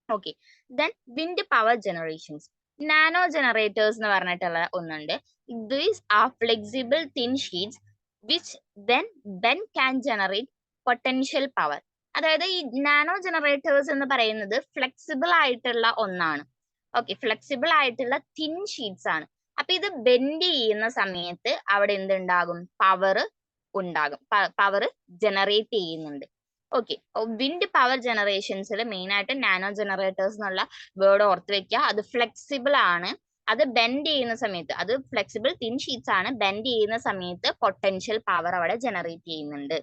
Okay, then wind power generations. Nano generators എന്ന് പറഞ്ഞിട്ടുള്ള ഒന്നുണ്ട്. These are flexible thin sheets which then can generate potential power. അതായത് ഈ നാനോ ജനറേറ്റേഴ്സ് എന്ന് പറയുന്നത് ഫ്ലെക്സിബിൾ ആയിട്ടുള്ള ഒന്നാണ്. ഓക്കെ, ഫ്ലെക്സിബിൾ ആയിട്ടുള്ള തിൻ ഷീറ്റ്സ് ആണ്. അപ്പൊ ഇത് ബെൻഡ് ചെയ്യുന്ന സമയത്ത് അവിടെ എന്തുണ്ടാകും, പവർ ഉണ്ടാകും, പവർ ജനറേറ്റ് ചെയ്യുന്നുണ്ട്. ഓക്കെ, വിൻഡ് പവർ ജനറേഷൻസിൽ മെയിൻ ആയിട്ട് നാനോ ജനറേറ്റേഴ്സ് എന്നുള്ള വേർഡ് ഓർത്ത് വെക്കുക. അത് ഫ്ലെക്സിബിൾ ആണ്, അത് ബെൻഡ് ചെയ്യുന്ന സമയത്ത്, അത് ഫ്ലെക്സിബിൾ തിൻ ഷീറ്റ്സ് ആണ്, ബെൻഡ് ചെയ്യുന്ന സമയത്ത് പൊട്ടൻഷ്യൽ പവർ അവിടെ ജനറേറ്റ് ചെയ്യുന്നുണ്ട്.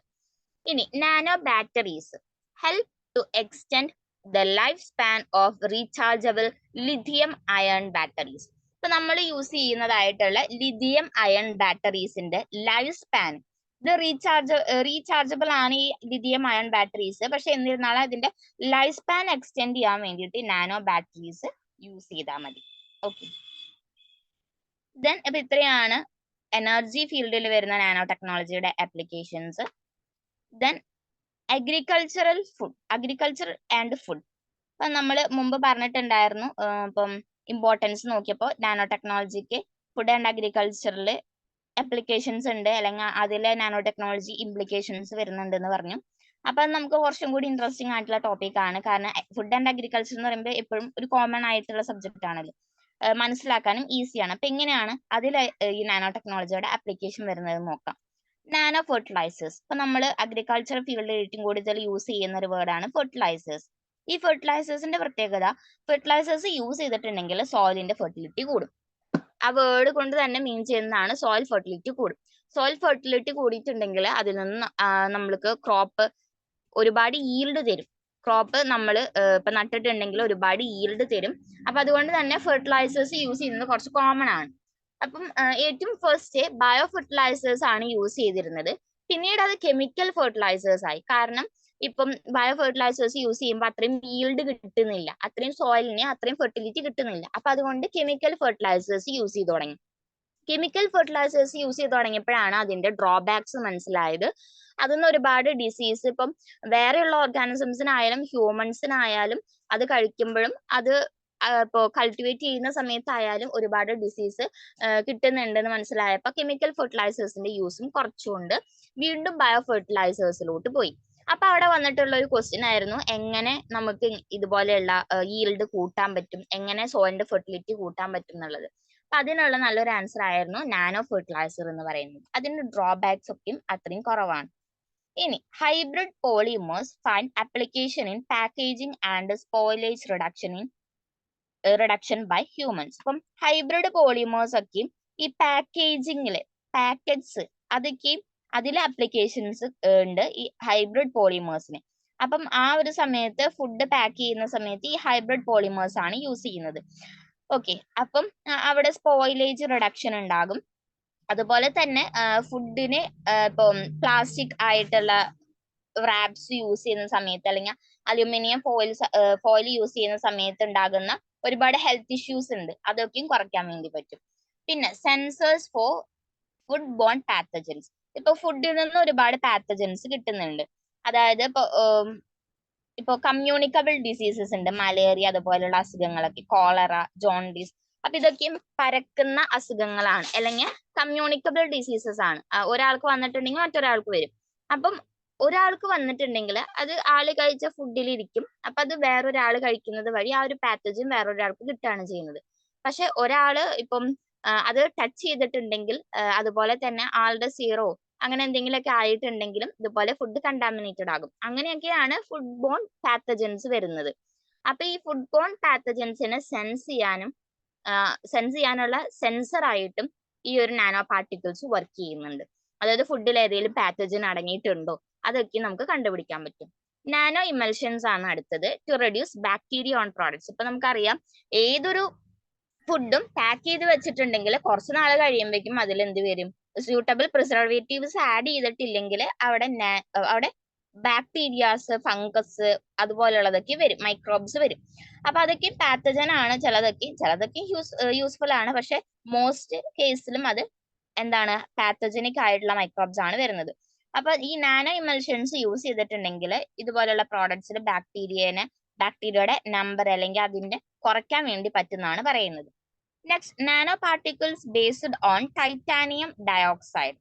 ഇനി nano batteries help to extend the life span of rechargeable lithium ion batteries. ഇപ്പൊ നമ്മൾ യൂസ് ചെയ്യുന്നതായിട്ടുള്ള ലിഥിയം അയൺ ബാറ്ററീസിന്റെ ലൈഫ് സ്പാൻ, ഇത് റീചാർജബിൾ ആണ് ഈ ലിഥിയം അയൺ ബാറ്ററീസ്. പക്ഷെ എന്നിരുന്നാലും അതിന്റെ ലൈഫ് സ്പാൻ എക്സ്റ്റെൻഡ് ചെയ്യാൻ വേണ്ടിയിട്ട് നാനോ ബാറ്ററീസ് യൂസ് ചെയ്താൽ മതി. ഓക്കെ, ദെൻ ഇപ്പൊ ഇത്രയാണ് എനർജി ഫീൽഡിൽ വരുന്ന നാനോ ടെക്നോളജിയുടെ applications. Then agricultural food, agriculture and food. ഇപ്പൊ നമ്മൾ മുമ്പ് പറഞ്ഞിട്ടുണ്ടായിരുന്നു, ഇപ്പം ഇമ്പോർട്ടൻസ് നോക്കിയപ്പോൾ നാനോ ടെക്നോളജിക്ക് ഫുഡ് ആൻഡ് അഗ്രികൾച്ചറിൽ ആപ്ലിക്കേഷൻസ് ഉണ്ട്, അല്ലെങ്കിൽ അതിലെ നാനോ ടെക്നോളജി ഇംപ്ലിക്കേഷൻസ് വരുന്നുണ്ട് എന്ന് പറഞ്ഞു. അപ്പൊ നമുക്ക് കുറച്ചും കൂടി ഇൻട്രസ്റ്റിംഗ് ആയിട്ടുള്ള ടോപ്പിക് ആണ്. കാരണം ഫുഡ് ആൻഡ് അഗ്രികൾച്ചർ എന്ന് പറയുമ്പോൾ എപ്പോഴും ഒരു കോമൺ ആയിട്ടുള്ള സബ്ജക്റ്റ് ആണല്ലോ. മനസ്സിലാക്കാനും ഈസിയാണ്. അപ്പൊ എങ്ങനെയാണ് അതിൽ ഈ നാനോ ടെക്നോളജിയുടെ ആപ്ലിക്കേഷൻ വരുന്നത് നോക്കാം. Nano fertilizers. ഇപ്പൊ നമ്മൾ അഗ്രികൾച്ചർ ഫീൽഡിൽ ഏറ്റവും കൂടുതൽ യൂസ് ചെയ്യുന്ന ഒരു വേർഡാണ് ഫെർട്ടിലൈസേഴ്സ്. ഈ ഫെർട്ടിലൈസേഴ്സിന്റെ പ്രത്യേകത, ഫെർട്ടിലൈസേഴ്സ് യൂസ് ചെയ്തിട്ടുണ്ടെങ്കിൽ സോയിലിന്റെ ഫെർട്ടിലിറ്റി കൂടും. ആ വേർഡ് കൊണ്ട് തന്നെ മീൻ ചെയ്യുന്നതാണ് സോയിൽ ഫെർട്ടിലിറ്റി കൂടും. സോയിൽ ഫെർട്ടിലിറ്റി കൂടിയിട്ടുണ്ടെങ്കിൽ അതിൽ നിന്ന് നമ്മൾക്ക് ക്രോപ്പ് ഒരുപാട് ഈൽഡ് തരും. ക്രോപ്പ് നമ്മൾ ഇപ്പൊ നട്ടിട്ടുണ്ടെങ്കിൽ ഒരുപാട് ഈൽഡ് തരും. അപ്പൊ അതുകൊണ്ട് തന്നെ ഫെർട്ടിലൈസേഴ്സ് യൂസ് ചെയ്യുന്നത് കുറച്ച് കോമൺ ആണ്. അപ്പം ഏറ്റവും ഫസ്റ്റ് ബയോ ഫെർട്ടിലൈസേഴ്സ് ആണ് യൂസ് ചെയ്തിരുന്നത്. പിന്നീട് അത് കെമിക്കൽ ഫെർട്ടിലൈസേഴ്സ് ആയി. കാരണം ഇപ്പം ബയോ ഫെർട്ടിലൈസേഴ്സ് യൂസ് ചെയ്യുമ്പോൾ അത്രയും ഈൽഡ് കിട്ടുന്നില്ല, അത്രയും സോയിലിന് അത്രയും ഫെർട്ടിലിറ്റി കിട്ടുന്നില്ല. അപ്പൊ അതുകൊണ്ട് കെമിക്കൽ ഫെർട്ടിലൈസേഴ്സ് യൂസ് ചെയ്ത് തുടങ്ങി. കെമിക്കൽ ഫെർട്ടിലൈസേഴ്സ് യൂസ് ചെയ്ത് തുടങ്ങിയപ്പോഴാണ് അതിന്റെ ഡ്രോബാക്സ് മനസ്സിലായത്. അതിന്ന് ഒരുപാട് ഡിസീസ്, ഇപ്പം വേറെയുള്ള ഓർഗാനിസംസിനായാലും ഹ്യൂമൻസിനായാലും അത് കഴിക്കുമ്പോഴും അത് ഇപ്പോൾ കൾട്ടിവേറ്റ് ചെയ്യുന്ന സമയത്തായാലും ഒരുപാട് ഡിസീസ് കിട്ടുന്നുണ്ടെന്ന് മനസ്സിലായപ്പോൾ കെമിക്കൽ ഫെർട്ടിലൈസേഴ്സിന്റെ യൂസും കുറച്ചുകൊണ്ട് വീണ്ടും ബയോ ഫെർട്ടിലൈസേഴ്സിലോട്ട് പോയി. അപ്പൊ അവിടെ വന്നിട്ടുള്ള ഒരു ക്വസ്റ്റ്യൻ ആയിരുന്നു, എങ്ങനെ നമുക്ക് ഇതുപോലെയുള്ള ഈൽഡ് കൂട്ടാൻ പറ്റും, എങ്ങനെ സോയിലിന്റെ ഫെർട്ടിലിറ്റി കൂട്ടാൻ പറ്റും എന്നുള്ളത്. അപ്പൊ അതിനുള്ള നല്ലൊരു ആൻസർ ആയിരുന്നു നാനോ ഫെർട്ടിലൈസർ എന്ന് പറയുന്നത്. അതിന്റെ ഡ്രോബാക്സ് ഒക്കെയും അത്രയും കുറവാണ്. ഇനി hybrid polymers find application in packaging and spoilage reduction by humans. അപ്പം ഹൈബ്രിഡ് പോളിമേഴ്സ് ഒക്കെയും ഈ പാക്കേജിങ്ങില് പാക്കറ്റ്സ് അതൊക്കെയും അതിലെ ആപ്ലിക്കേഷൻസ് ഉണ്ട് ഈ ഹൈബ്രിഡ് പോളിമേഴ്സിന്. അപ്പം ആ ഒരു സമയത്ത് ഫുഡ് പാക്ക് ചെയ്യുന്ന സമയത്ത് ഈ ഹൈബ്രിഡ് പോളിമേഴ്സ് ആണ് യൂസ് ചെയ്യുന്നത്. ഓക്കെ, അപ്പം അവിടെ സ്പോയിലേജ് റിഡക്ഷൻ ഉണ്ടാകും. അതുപോലെ തന്നെ ഫുഡിന് ഇപ്പം പ്ലാസ്റ്റിക് ആയിട്ടുള്ള റാപ്സ് യൂസ് ചെയ്യുന്ന സമയത്ത് അല്ലെങ്കിൽ അലുമിനിയം ഫോയിൽ യൂസ് ചെയ്യുന്ന സമയത്ത് ഉണ്ടാകുന്ന ഒരുപാട് ഹെൽത്ത് ഇഷ്യൂസ് ഉണ്ട്, അതൊക്കെയും കുറയ്ക്കാൻ വേണ്ടി പറ്റും. പിന്നെ sensors for food borne pathogens. ഇപ്പൊ ഫുഡിൽ നിന്ന് ഒരുപാട് പാത്തജൻസ് കിട്ടുന്നുണ്ട്. അതായത് ഇപ്പൊ കമ്മ്യൂണിക്കബിൾ ഡിസീസസ് ഉണ്ട്, മലേറിയ അതുപോലുള്ള അസുഖങ്ങളൊക്കെ, കോളറ, ജോണ്ടിസ്. അപ്പൊ ഇതൊക്കെയും പരക്കുന്ന അസുഖങ്ങളാണ്, അല്ലെങ്കിൽ കമ്മ്യൂണിക്കബിൾ ഡിസീസസ് ആണ്. ഒരാൾക്ക് വന്നിട്ടുണ്ടെങ്കിൽ മറ്റൊരാൾക്ക് വരും. അപ്പം ഒരാൾക്ക് വന്നിട്ടുണ്ടെങ്കിൽ അത് ആള് കഴിച്ച ഫുഡിൽ ഇരിക്കും. അപ്പൊ അത് വേറൊരാൾ കഴിക്കുന്നത് വഴി ആ ഒരു പാത്തജൻ വേറൊരാൾക്ക് കിട്ടുകയാണ് ചെയ്യുന്നത്. പക്ഷെ ഒരാള് ഇപ്പം അത് ടച്ച് ചെയ്തിട്ടുണ്ടെങ്കിൽ അതുപോലെ തന്നെ ആളുടെ സീറോ അങ്ങനെ എന്തെങ്കിലുമൊക്കെ ആയിട്ടുണ്ടെങ്കിലും ഇതുപോലെ ഫുഡ് കണ്ടാമിനേറ്റഡ് ആകും. അങ്ങനെയൊക്കെയാണ് ഫുഡ് ബോൺ പാത്തജൻസ് വരുന്നത്. അപ്പൊ ഈ ഫുഡ് ബോൺ പാത്തജൻസിനെ സെൻസ് ചെയ്യാനുള്ള സെൻസർ ആയിട്ടും ഈ ഒരു നാനോ പാർട്ടിക്കിൾസ് വർക്ക് ചെയ്യുന്നുണ്ട്. അതായത് ഫുഡിൽ ഏതെങ്കിലും പാത്തജൻ അടങ്ങിയിട്ടുണ്ടോ അതൊക്കെ നമുക്ക് കണ്ടുപിടിക്കാൻ പറ്റും. നാനോ ഇമൽഷൻസ് ആണ് അടുത്തത്, to reduce bacteria on products. ഇപ്പൊ നമുക്കറിയാം ഏതൊരു ഫുഡും പാക്ക് ചെയ്ത് വെച്ചിട്ടുണ്ടെങ്കിൽ കുറച്ച് നാൾ കഴിയുമ്പോഴേക്കും അതിൽ എന്ത് വരും, സ്യൂട്ടബിൾ പ്രിസർവേറ്റീവ്സ് ആഡ് ചെയ്തിട്ടില്ലെങ്കിൽ അവിടെ ബാക്ടീരിയാസ്, ഫംഗസ് അതുപോലെയുള്ളതൊക്കെ വരും, മൈക്രോബ്സ് വരും. അപ്പൊ അതൊക്കെ പാത്തജൻ ആണ്. ചിലതൊക്കെ യൂസ്ഫുൾ ആണ്, പക്ഷെ മോസ്റ്റ് കേസിലും അത് എന്താണ്, പാത്തജനിക് ആയിട്ടുള്ള മൈക്രോബ്സ് ആണ് വരുന്നത്. അപ്പൊ ഈ നാനോ ഇമൽഷൻസ് യൂസ് ചെയ്തിട്ടുണ്ടെങ്കിൽ ഇതുപോലുള്ള പ്രോഡക്ട്സിൽ ബാക്ടീരിയയുടെ നമ്പർ അല്ലെങ്കിൽ അതിന്റെ കുറയ്ക്കാൻ വേണ്ടി പറ്റുന്നതാണ് പറയുന്നത്. Next, nano particles based on titanium dioxide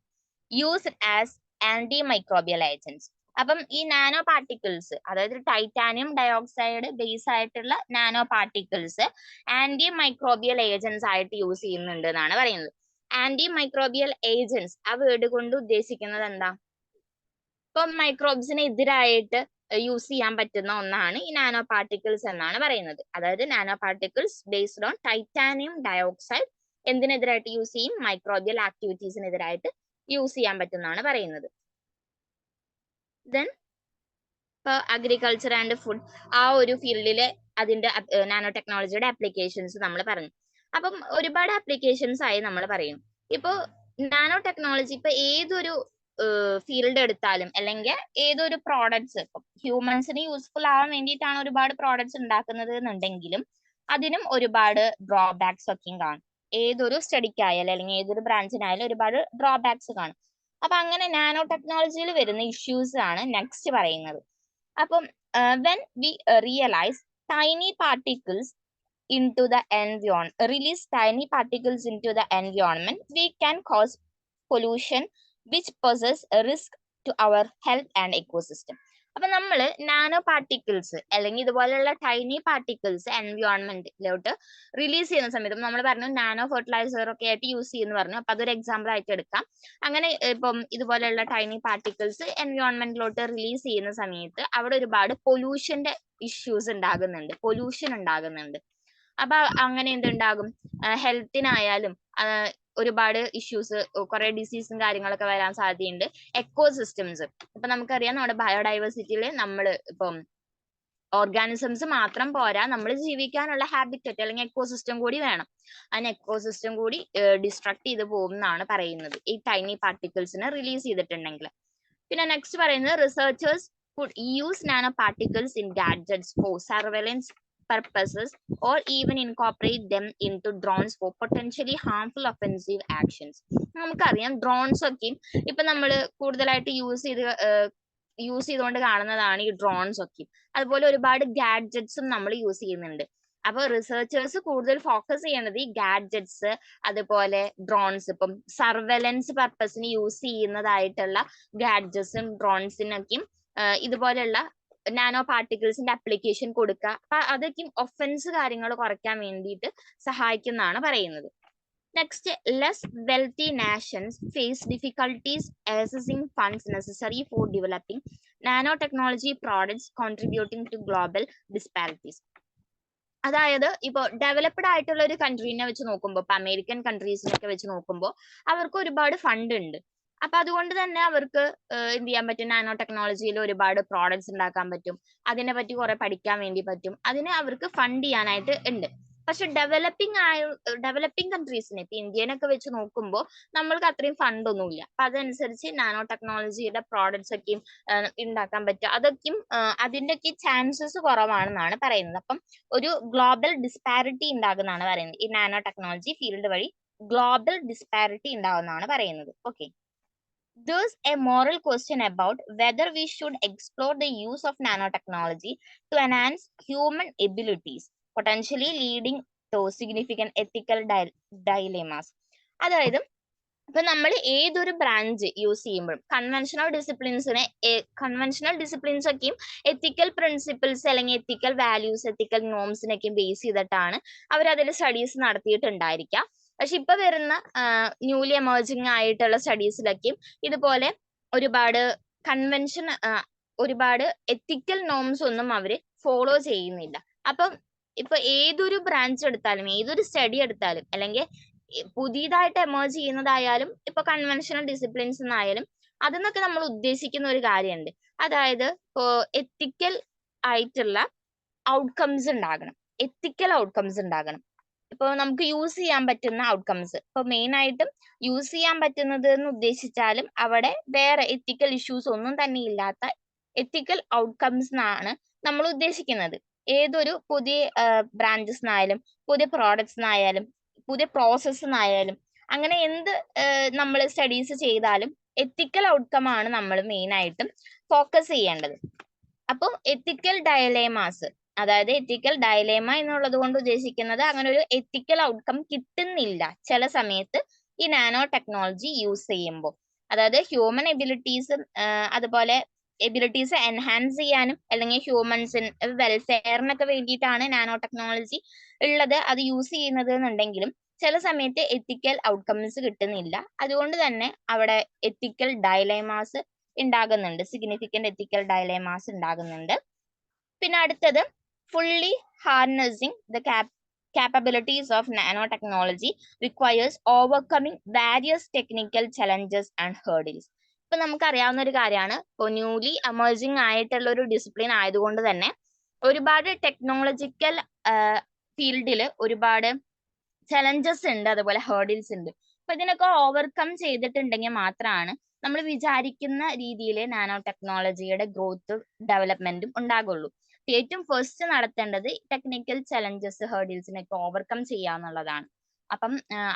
used as anti microbial agents. അപ്പം ഈ നാനോ പാർട്ടിക്കിൾസ്, അതായത് ടൈറ്റാനിയം ഡയോക്സൈഡ് ബേസ് ആയിട്ടുള്ള nano particles anti microbial agents ആയിട്ട് യൂസ് ചെയ്യുന്നുണ്ട് എന്നാണ് പറയുന്നത്. ആന്റി മൈക്രോബിയൽ ഏജൻസ് ആ വേർഡ് കൊണ്ട് ഉദ്ദേശിക്കുന്നത് എന്താ, ഇപ്പം മൈക്രോബ്സിന് എതിരായിട്ട് യൂസ് ചെയ്യാൻ പറ്റുന്ന ഒന്നാണ് ഈ നാനോ പാർട്ടിക്കിൾസ് എന്നാണ് പറയുന്നത്. അതായത് nano particles based on titanium dioxide എന്തിനെതിരായിട്ട് യൂസ് ചെയ്യും, മൈക്രോബിയൽ ആക്ടിവിറ്റീസിനെതിരായിട്ട് യൂസ് ചെയ്യാൻ പറ്റുന്നതാണ് പറയുന്നത്. ദെൻ ഇപ്പോൾ അഗ്രികൾച്ചർ ആൻഡ് ഫുഡ് ആ ഒരു ഫീൽഡിലെ അതിന്റെ നാനോ ടെക്നോളജിയുടെ ആപ്ലിക്കേഷൻസ് നമ്മൾ പറഞ്ഞു. അപ്പം ഒരുപാട് ആപ്ലിക്കേഷൻസ് ആയി നമ്മൾ പറയും. ഇപ്പൊ നാനോ ടെക്നോളജി ഇപ്പൊ ഏതൊരു ഫീൽഡ് എടുത്താലും അല്ലെങ്കിൽ ഏതൊരു പ്രോഡക്ട്സ്, ഇപ്പൊ ഹ്യൂമൻസിന് യൂസ്ഫുൾ ആവാൻ വേണ്ടിയിട്ടാണ് ഒരുപാട് പ്രോഡക്ട്സ് ഉണ്ടാക്കുന്നത് എന്നുണ്ടെങ്കിലും അതിനും ഒരുപാട് ഡ്രോബാക്സ് ഒക്കെയും കാണും. ഏതൊരു സ്റ്റഡിക്കായാലും അല്ലെങ്കിൽ ഏതൊരു ബ്രാഞ്ചിനായാലും ഒരുപാട് ഡ്രോബാക്സ് കാണും. അപ്പൊ അങ്ങനെ നാനോ ടെക്നോളജിയിൽ വരുന്ന ഇഷ്യൂസ് ആണ് നെക്സ്റ്റ് പറയുന്നത്. അപ്പം when we realize tiny particles into the release tiny particles into the environment, we can cause pollution which poses a risk to our health and ecosystem. അപ്പൊ നമ്മൾ നാനോ പാർട്ടിക്കിൾസ് അല്ലെങ്കിൽ ഇതുപോലെയുള്ള tiny particles എൻവയോൺമെന്റിലോട്ട് release ചെയ്യുന്ന സമയത്ത് നമ്മൾ പറഞ്ഞു nano fertiliser ഒക്കെ ആയിട്ട് യൂസ് ചെയ്യുന്നു പറഞ്ഞു. അപ്പൊ അതൊരു എക്സാമ്പിൾ ആയിട്ട് എടുക്കാം. അങ്ങനെ ഇപ്പം ഇതുപോലെയുള്ള ടൈനി പാർട്ടിക്കിൾസ് എൻവയോൺമെന്റിലോട്ട് റിലീസ് ചെയ്യുന്ന സമയത്ത് അവിടെ ഒരുപാട് പൊല്യൂഷന്റെ ഇഷ്യൂസ് ഉണ്ടാകുന്നുണ്ട്. അപ്പൊ അങ്ങനെ എന്തുണ്ടാകും, ഹെൽത്തിനായാലും ഒരുപാട് ഇഷ്യൂസ്, കുറെ ഡിസീസും കാര്യങ്ങളൊക്കെ വരാൻ സാധ്യതയുണ്ട്. എക്കോസിസ്റ്റംസ്, ഇപ്പൊ നമുക്കറിയാം നമ്മുടെ ബയോഡൈവേഴ്സിറ്റിയിൽ നമ്മൾ ഇപ്പം ഓർഗാനിസംസ് മാത്രം പോരാ, നമ്മൾ ജീവിക്കാനുള്ള ഹാബിറ്ററ്റ് അല്ലെങ്കിൽ എക്കോസിസ്റ്റം കൂടി വേണം. അതിന് എക്കോസിസ്റ്റം കൂടി ഡിസ്ട്രക്ട് ചെയ്ത് പോകും എന്നാണ് പറയുന്നത് ഈ ടൈനി പാർട്ടിക്കിൾസിനെ റിലീസ് ചെയ്തിട്ടുണ്ടെങ്കിൽ. പിന്നെ നെക്സ്റ്റ് പറയുന്നത് researchers could use nanoparticles in gadgets for surveillance purposes or even incorporate them into drones for potentially harmful offensive actions. നമുക്കറിയാം ഡ്രോൺസ് ഒക്കെ ഇപ്പൊ നമ്മൾ കൂടുതലായിട്ട് യൂസ് ചെയ്തുകൊണ്ട് കാണുന്നതാണ് ഈ ഡ്രോൺസ് ഒക്കെ. അതുപോലെ ഒരുപാട് ഗാഡ്ജറ്റ്സും നമ്മൾ യൂസ് ചെയ്യുന്നുണ്ട്. അപ്പൊ റിസർച്ചേഴ്സ് കൂടുതൽ ഫോക്കസ് ചെയ്യണത് ഈ ഗാഡ്ജറ്റ്സ്, അതുപോലെ ഡ്രോൺസ്, ഇപ്പം സർവൈലൻസ് പർപ്പസിന് യൂസ് ചെയ്യുന്നതായിട്ടുള്ള ഗാഡ്ജറ്റ്സും ഡ്രോൺസിനൊക്കെയും ഇതുപോലെയുള്ള നാനോ പാർട്ടിക്കിൾസിന്റെ അപ്ലിക്കേഷൻ കൊടുക്കുക. അപ്പൊ അതൊക്കെയും ഒഫൻസ് കാര്യങ്ങൾ കുറയ്ക്കാൻ വേണ്ടിയിട്ട് സഹായിക്കുന്നതാണ് പറയുന്നത്. Next, less wealthy nations face difficulties accessing funds necessary for developing nanotechnology products contributing to global disparities. അതായത് ഇപ്പൊ ഡെവലപ്ഡ് ആയിട്ടുള്ള ഒരു കൺട്രീനെ വെച്ച് നോക്കുമ്പോൾ, ഇപ്പൊ അമേരിക്കൻ കൺട്രീസിനൊക്കെ വെച്ച് നോക്കുമ്പോൾ അവർക്ക് ഒരുപാട് ഫണ്ട് ഉണ്ട്. അപ്പൊ അതുകൊണ്ട് തന്നെ അവർക്ക് എന്ത് ചെയ്യാൻ പറ്റും, നാനോ ടെക്നോളജിയിൽ ഒരുപാട് പ്രോഡക്ട്സ് ഉണ്ടാക്കാൻ പറ്റും, അതിനെ പറ്റി കുറെ പഠിക്കാൻ വേണ്ടി പറ്റും, അതിനെ അവർക്ക് ഫണ്ട് ചെയ്യാനായിട്ട് ഉണ്ട്. പക്ഷെ ഡെവലപ്പിംഗ് കൺട്രീസിനെ, ഇപ്പൊ ഇന്ത്യനൊക്കെ വെച്ച് നോക്കുമ്പോൾ നമ്മൾക്ക് അത്രയും ഫണ്ട് ഒന്നുമില്ല. അപ്പൊ അതനുസരിച്ച് നാനോ ടെക്നോളജിയുടെ പ്രോഡക്ട്സ് ഒക്കെയും ഉണ്ടാക്കാൻ പറ്റും. അതൊക്കെയും അതിൻ്റെയൊക്കെ ചാൻസസ് കുറവാണെന്നാണ് പറയുന്നത്. അപ്പം ഒരു ഗ്ലോബൽ ഡിസ്പാരിറ്റി ഉണ്ടാകുന്നതാണ് പറയുന്നത്. ഈ നാനോ ടെക്നോളജി ഫീൽഡ് വഴി ഗ്ലോബൽ ഡിസ്പാരിറ്റി ഉണ്ടാവുന്നതാണ് പറയുന്നത്. Okay, there's a moral question about whether we should explore the use of nanotechnology to enhance human abilities, potentially leading to significant ethical dilemmas. അതായത് ഇപ്പൊ നമ്മൾ ഏതൊരു ബ്രാഞ്ച് യൂസ് ചെയ്യുമ്പോഴും conventional disciplines ഒക്കെയും എത്തിക്കൽ principles അല്ലെങ്കിൽ എത്തിക്കൽ values, എത്തിക്കൽ നോംസിനൊക്കെയും base ചെയ്തിട്ടാണ് അവർ അതിൽ studies നടത്തിയിട്ടുണ്ടായിരിക്കുക. പക്ഷെ ഇപ്പൊ വരുന്ന ന്യൂലി എമേർജിങ് ആയിട്ടുള്ള സ്റ്റഡീസിലൊക്കെയും ഇതുപോലെ ഒരുപാട് എത്തിക്കൽ നോംസ് ഒന്നും അവര് ഫോളോ ചെയ്യുന്നില്ല. അപ്പം ഇപ്പൊ ഏതൊരു ബ്രാഞ്ച് എടുത്താലും, ഏതൊരു സ്റ്റഡി എടുത്താലും, അല്ലെങ്കിൽ പുതിയതായിട്ട് എമേർജ് ചെയ്യുന്നതായാലും, ഇപ്പൊ കൺവെൻഷണൽ ഡിസിപ്ലിൻസ് എന്നായാലും, അതെന്നൊക്കെ നമ്മൾ ഉദ്ദേശിക്കുന്ന ഒരു കാര്യമുണ്ട്. അതായത് ഇപ്പോ എത്തിക്കൽ ആയിട്ടുള്ള ഔട്ട്കംസ് ഉണ്ടാകണം. ഇപ്പൊ നമുക്ക് യൂസ് ചെയ്യാൻ പറ്റുന്ന ഔട്ട്കംസ്, ഇപ്പൊ മെയിൻ ആയിട്ടും യൂസ് ചെയ്യാൻ പറ്റുന്നത് എന്ന് ഉദ്ദേശിച്ചാലും അവിടെ വേറെ എത്തിക്കൽ ഇഷ്യൂസ് ഒന്നും തന്നെ ഇല്ലാത്ത എത്തിക്കൽ ഔട്ട്കംസ് എന്നാണ് നമ്മൾ ഉദ്ദേശിക്കുന്നത്. ഏതൊരു പുതിയ ബ്രാഞ്ചസിനായാലും, പുതിയ പ്രോഡക്ട്സിനായാലും, പുതിയ പ്രോസസ്സിനായാലും, അങ്ങനെ എന്ത് നമ്മൾ സ്റ്റഡീസ് ചെയ്താലും എത്തിക്കൽ ഔട്ട്കം ആണ് നമ്മൾ മെയിൻ ആയിട്ടും ഫോക്കസ് ചെയ്യേണ്ടത്. അപ്പോൾ എത്തിക്കൽ ഡയലേമാസ്, അതായത് എത്തിക്കൽ ഡയലേമ എന്നുള്ളത് കൊണ്ട് ഉദ്ദേശിക്കുന്നത് അങ്ങനെ ഒരു എത്തിക്കൽ ഔട്ട്കം കിട്ടുന്നില്ല ചില സമയത്ത് ഈ നാനോ ടെക്നോളജി യൂസ് ചെയ്യുമ്പോൾ. അതായത് ഹ്യൂമൻ എബിലിറ്റീസ്, അതുപോലെ എബിലിറ്റീസ് എൻഹാൻസ് ചെയ്യാനും അല്ലെങ്കിൽ ഹ്യൂമൻസിന് വെൽഫെയറിനൊക്കെ വേണ്ടിയിട്ടാണ് നാനോ ടെക്നോളജി ഉള്ളത്, അത് യൂസ് ചെയ്യുന്നത് എന്നുണ്ടെങ്കിലും ചില സമയത്ത് എത്തിക്കൽ ഔട്ട്കംസ് കിട്ടുന്നില്ല. അതുകൊണ്ട് തന്നെ അവിടെ എത്തിക്കൽ ഡയലേമാസ് ഉണ്ടാകുന്നുണ്ട്, സിഗ്നിഫിക്കന്റ് എത്തിക്കൽ ഡയലേമാസ് ഉണ്ടാകുന്നുണ്ട്. പിന്നെ അടുത്തത്, fully harnessing the capabilities of nanotechnology requires overcoming various technical challenges and hurdles. ഇപ്പൊ നമുക്കറിയാവുന്ന ഒരു കാര്യമാണ്, ഇപ്പോൾ ന്യൂലി എമേർജിങ് ആയിട്ടുള്ള ഒരു ഡിസിപ്ലിൻ ആയതുകൊണ്ട് തന്നെ ഒരുപാട് ടെക്നോളജിക്കൽ ഫീൽഡിൽ ഒരുപാട് ചലഞ്ചസ് ഉണ്ട്, അതുപോലെ ഹേർഡിൽസ് ഉണ്ട്. അപ്പൊ ഇതിനൊക്കെ ഓവർകം ചെയ്തിട്ടുണ്ടെങ്കിൽ മാത്രമാണ് നമ്മൾ വിചാരിക്കുന്ന രീതിയിൽ നാനോ ടെക്നോളജിയുടെ ഗ്രോത്ത് ഡെവലപ്മെന്റും ഉണ്ടാകുള്ളൂ. ഏറ്റവും ഫസ്റ്റ് നടത്തേണ്ടത് ടെക്നിക്കൽ ചലഞ്ചസ്, ഹേർഡിൽസിനൊക്കെ ഓവർകം ചെയ്യാന്നുള്ളതാണ്. അപ്പം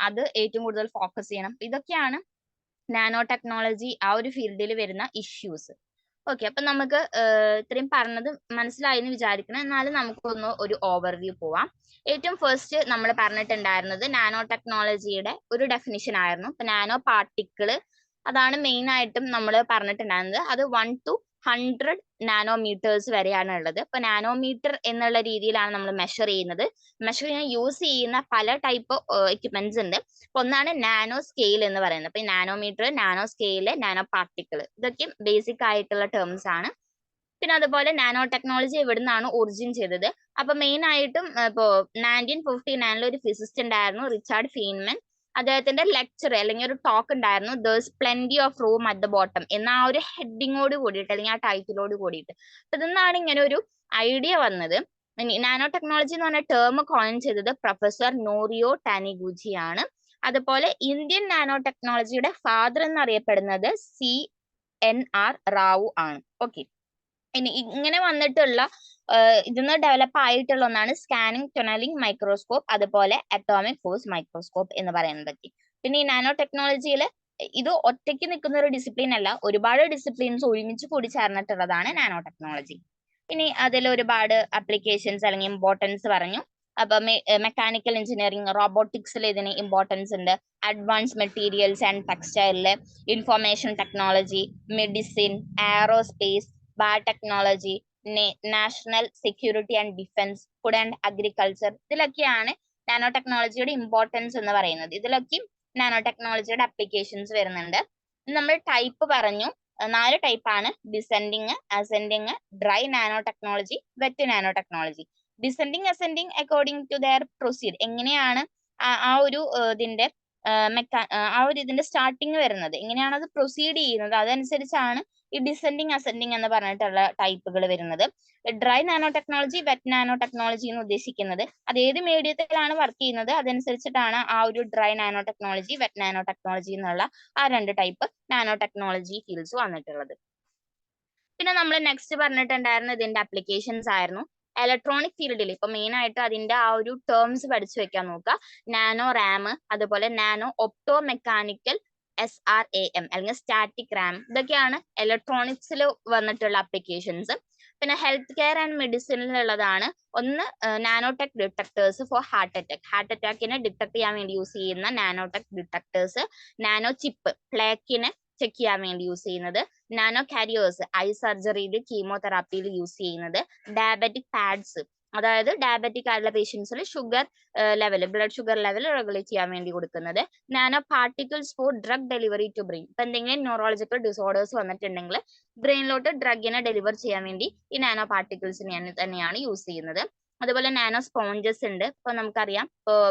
അത് ഏറ്റവും കൂടുതൽ ഫോക്കസ് ചെയ്യണം. ഇതൊക്കെയാണ് നാനോ ടെക്നോളജി ആ ഒരു ഫീൽഡിൽ വരുന്ന ഇഷ്യൂസ്. ഓക്കെ, അപ്പൊ നമുക്ക് ഇത്രയും പറഞ്ഞത് മനസ്സിലായി എന്ന് വിചാരിക്കണം. എന്നാലും നമുക്കൊന്ന് ഒരു ഓവർവ്യൂ പോവാം. ഏറ്റവും ഫസ്റ്റ് നമ്മൾ പറഞ്ഞിട്ടുണ്ടായിരുന്നത് നാനോ ടെക്നോളജിയുടെ ഒരു ഡെഫിനിഷൻ ആയിരുന്നു. ഇപ്പൊ നാനോ പാർട്ടിക്കിള്, അതാണ് മെയിൻ ആയിട്ടും നമ്മൾ പറഞ്ഞിട്ടുണ്ടായിരുന്നത്. അത് 1 to 100 നാനോമീറ്റേഴ്സ് വരെയാണ് ഉള്ളത്. ഇപ്പൊ നാനോമീറ്റർ എന്നുള്ള രീതിയിലാണ് നമ്മൾ മെഷർ ചെയ്യുന്നത്. മെഷർ ചെയ്യാൻ യൂസ് ചെയ്യുന്ന പല ടൈപ്പ് എക്യുപ്മെന്റ്സ് ഉണ്ട്. അപ്പൊ ഒന്നാണ് നാനോ സ്കെയിൽ എന്ന് പറയുന്നത്. അപ്പൊ ഈ nanometre, nano scale, nano particle, ഇതൊക്കെ ബേസിക് ആയിട്ടുള്ള ടേംസ് ആണ്. പിന്നെ അതുപോലെ നാനോ ടെക്നോളജി എവിടുന്നാണ് ഒറിജിൻ ചെയ്തത്? അപ്പൊ മെയിൻ ആയിട്ടും ഇപ്പോ 1959 ഒരു ഫിസിസ്റ്റ് ഉണ്ടായിരുന്നു, റിച്ചാർഡ് ഫീൻമാൻ. അദ്ദേഹത്തിന്റെ ലെക്ചർ അല്ലെങ്കിൽ ഒരു ടോക്ക് ഉണ്ടായിരുന്നു, "There's plenty of room at the bottom" എന്ന ആ ഒരു ഹെഡിങ്ങോട് കൂടിയിട്ട് അല്ലെങ്കിൽ ആ ടൈറ്റിലോട് കൂടിയിട്ട്. അപ്പൊ ഇതെന്നാണ് ഇങ്ങനെ ഒരു ഐഡിയ വന്നത്. നാനോ ടെക്നോളജി എന്ന് പറഞ്ഞ ടേം കോയിൻ ചെയ്തത് പ്രൊഫസർ നോറിയോ ടാനിഗുച്ചി ആണ്. അതുപോലെ ഇന്ത്യൻ നാനോ ടെക്നോളജിയുടെ ഫാദർ എന്നറിയപ്പെടുന്നത് CNR റാവു ആണ്. ഓക്കെ, ഇനി ഇങ്ങനെ വന്നിട്ടുള്ള ഇതിന്ന് ഡെവലപ്പ് ആയിട്ടുള്ള ഒന്നാണ് സ്കാനിങ് ടണലിംഗ് മൈക്രോസ്കോപ്പ്, അതുപോലെ അറ്റോമിക് ഫോഴ്സ് മൈക്രോസ്കോപ്പ് എന്ന് പറയുന്നതൊക്കെ. പിന്നെ ഈ നാനോ ടെക്നോളജിയിൽ ഇത് ഒറ്റയ്ക്ക് നിൽക്കുന്ന ഒരു ഡിസിപ്ലിൻ അല്ല, ഒരുപാട് ഡിസിപ്ലിൻസ് ഒരുമിച്ച് കൂടി ചേർന്നിട്ടുള്ളതാണ് നാനോ ടെക്നോളജി. ഇനി അതിൽ ഒരുപാട് ആപ്ലിക്കേഷൻസ് അല്ലെങ്കിൽ ഇമ്പോർട്ടൻസ് പറഞ്ഞു. അപ്പൊ മെക്കാനിക്കൽ എഞ്ചിനീയറിംഗ്, റോബോട്ടിക്സിൽ ഇതിന് ഇമ്പോർട്ടൻസ് ഉണ്ട്. അഡ്വാൻസ് മെറ്റീരിയൽസ് ആൻഡ് ടെക്സ്റ്റൈലില്, information technology, medicine, aerospace, biotechnology, national security and defence, food and agriculture, ഇതിലൊക്കെയാണ് നാനോ ടെക്നോളജിയുടെ ഇമ്പോർട്ടൻസ് എന്ന് പറയുന്നത്. ഇതിലൊക്കെ നാനോ ടെക്നോളജിയുടെ ആപ്ലിക്കേഷൻസ് വരുന്നുണ്ട്. നമ്മൾ ടൈപ്പ് പറഞ്ഞു, 4 ടൈപ്പാണ്: descending, ascending, dry nano technology, wet nano technology. Descending, ascending according to their proceed, എങ്ങനെയാണ് ആ ഒരു ഇതിന്റെ ഇതിന്റെ സ്റ്റാർട്ടിങ് വരുന്നത്, എങ്ങനെയാണ് അത് പ്രൊസീഡ് ചെയ്യുന്നത്, അതനുസരിച്ചാണ് ഈ ഡിസെൻഡിങ് അസെൻഡിങ് എന്ന് പറഞ്ഞിട്ടുള്ള ടൈപ്പുകൾ വരുന്നത്. Dry nano technology, wet nano technology എന്ന് ഉദ്ദേശിക്കുന്നത് അത് ഏത് മീഡിയത്തിലാണ് വർക്ക് ചെയ്യുന്നത് അതനുസരിച്ചിട്ടാണ് ആ ഒരു dry nano technology, wet nano technology എന്നുള്ള ആ 2 ടൈപ്പ് നാനോ ടെക്നോളജി ഫീൽഡ്സ് വന്നിട്ടുള്ളത്. പിന്നെ നമ്മൾ നെക്സ്റ്റ് പറഞ്ഞിട്ടുണ്ടായിരുന്ന ഇതിന്റെ ആപ്ലിക്കേഷൻസ് ആയിരുന്നു. ഇലക്ട്രോണിക് ഫീൽഡിൽ ഇപ്പൊ മെയിൻ ആയിട്ട് അതിന്റെ ആ ഒരു ടേംസ് പഠിച്ചു വെക്കാൻ നോക്കുക. നാനോ റാം, അതുപോലെ നാനോ ഒപ്റ്റോ മെക്കാനിക്കൽ SRAM അല്ലെങ്കിൽ സ്റ്റാറ്റിക് റാം, ഇതൊക്കെയാണ് ഇലക്ട്രോണിക്സിൽ വന്നിട്ടുള്ള ആപ്ലിക്കേഷൻസ്. പിന്നെ ഹെൽത്ത് കെയർ ആൻഡ് മെഡിസിനിലുള്ളതാണ് ഒന്ന് nanotech detectors for heart attack. Heart അറ്റാക്കിനെ ഡിറ്റക്ട് ചെയ്യാൻ വേണ്ടി യൂസ് ചെയ്യുന്ന നാനോടെക് ഡിറ്റക്ടേഴ്സ്. നാനോ ചിപ്പ്, പ്ലേക്കിനെ ചെക്ക് ചെയ്യാൻ വേണ്ടി യൂസ് ചെയ്യുന്നത്. നാനോ കാരിയേഴ്സ്, ഐ സർജറിയിൽ, കീമോതെറാപ്പിയിൽ യൂസ് ചെയ്യുന്നത്. ഡയബറ്റിക് പാഡ്സ്, അതായത് ഡയബറ്റിക് ആയിട്ടുള്ള പേഷ്യൻസിൽ sugar level, blood sugar level regulate ചെയ്യാൻ വേണ്ടി കൊടുക്കുന്നത്. Nano particles for drug delivery to brain, ഇപ്പൊ എന്തെങ്കിലും ന്യൂറോളജിക്കൽ ഡിസോർഡേഴ്സ് വന്നിട്ടുണ്ടെങ്കിൽ ബ്രെയിനിലോട്ട് ഡ്രഗിനെ ഡെലിവർ ചെയ്യാൻ വേണ്ടി ഈ നാനോ പാർട്ടിക്കിൾസിനെ തന്നെയാണ് യൂസ് ചെയ്യുന്നത്. അതുപോലെ നാനോ സ്പോഞ്ചസ് ഉണ്ട്. ഇപ്പൊ നമുക്കറിയാം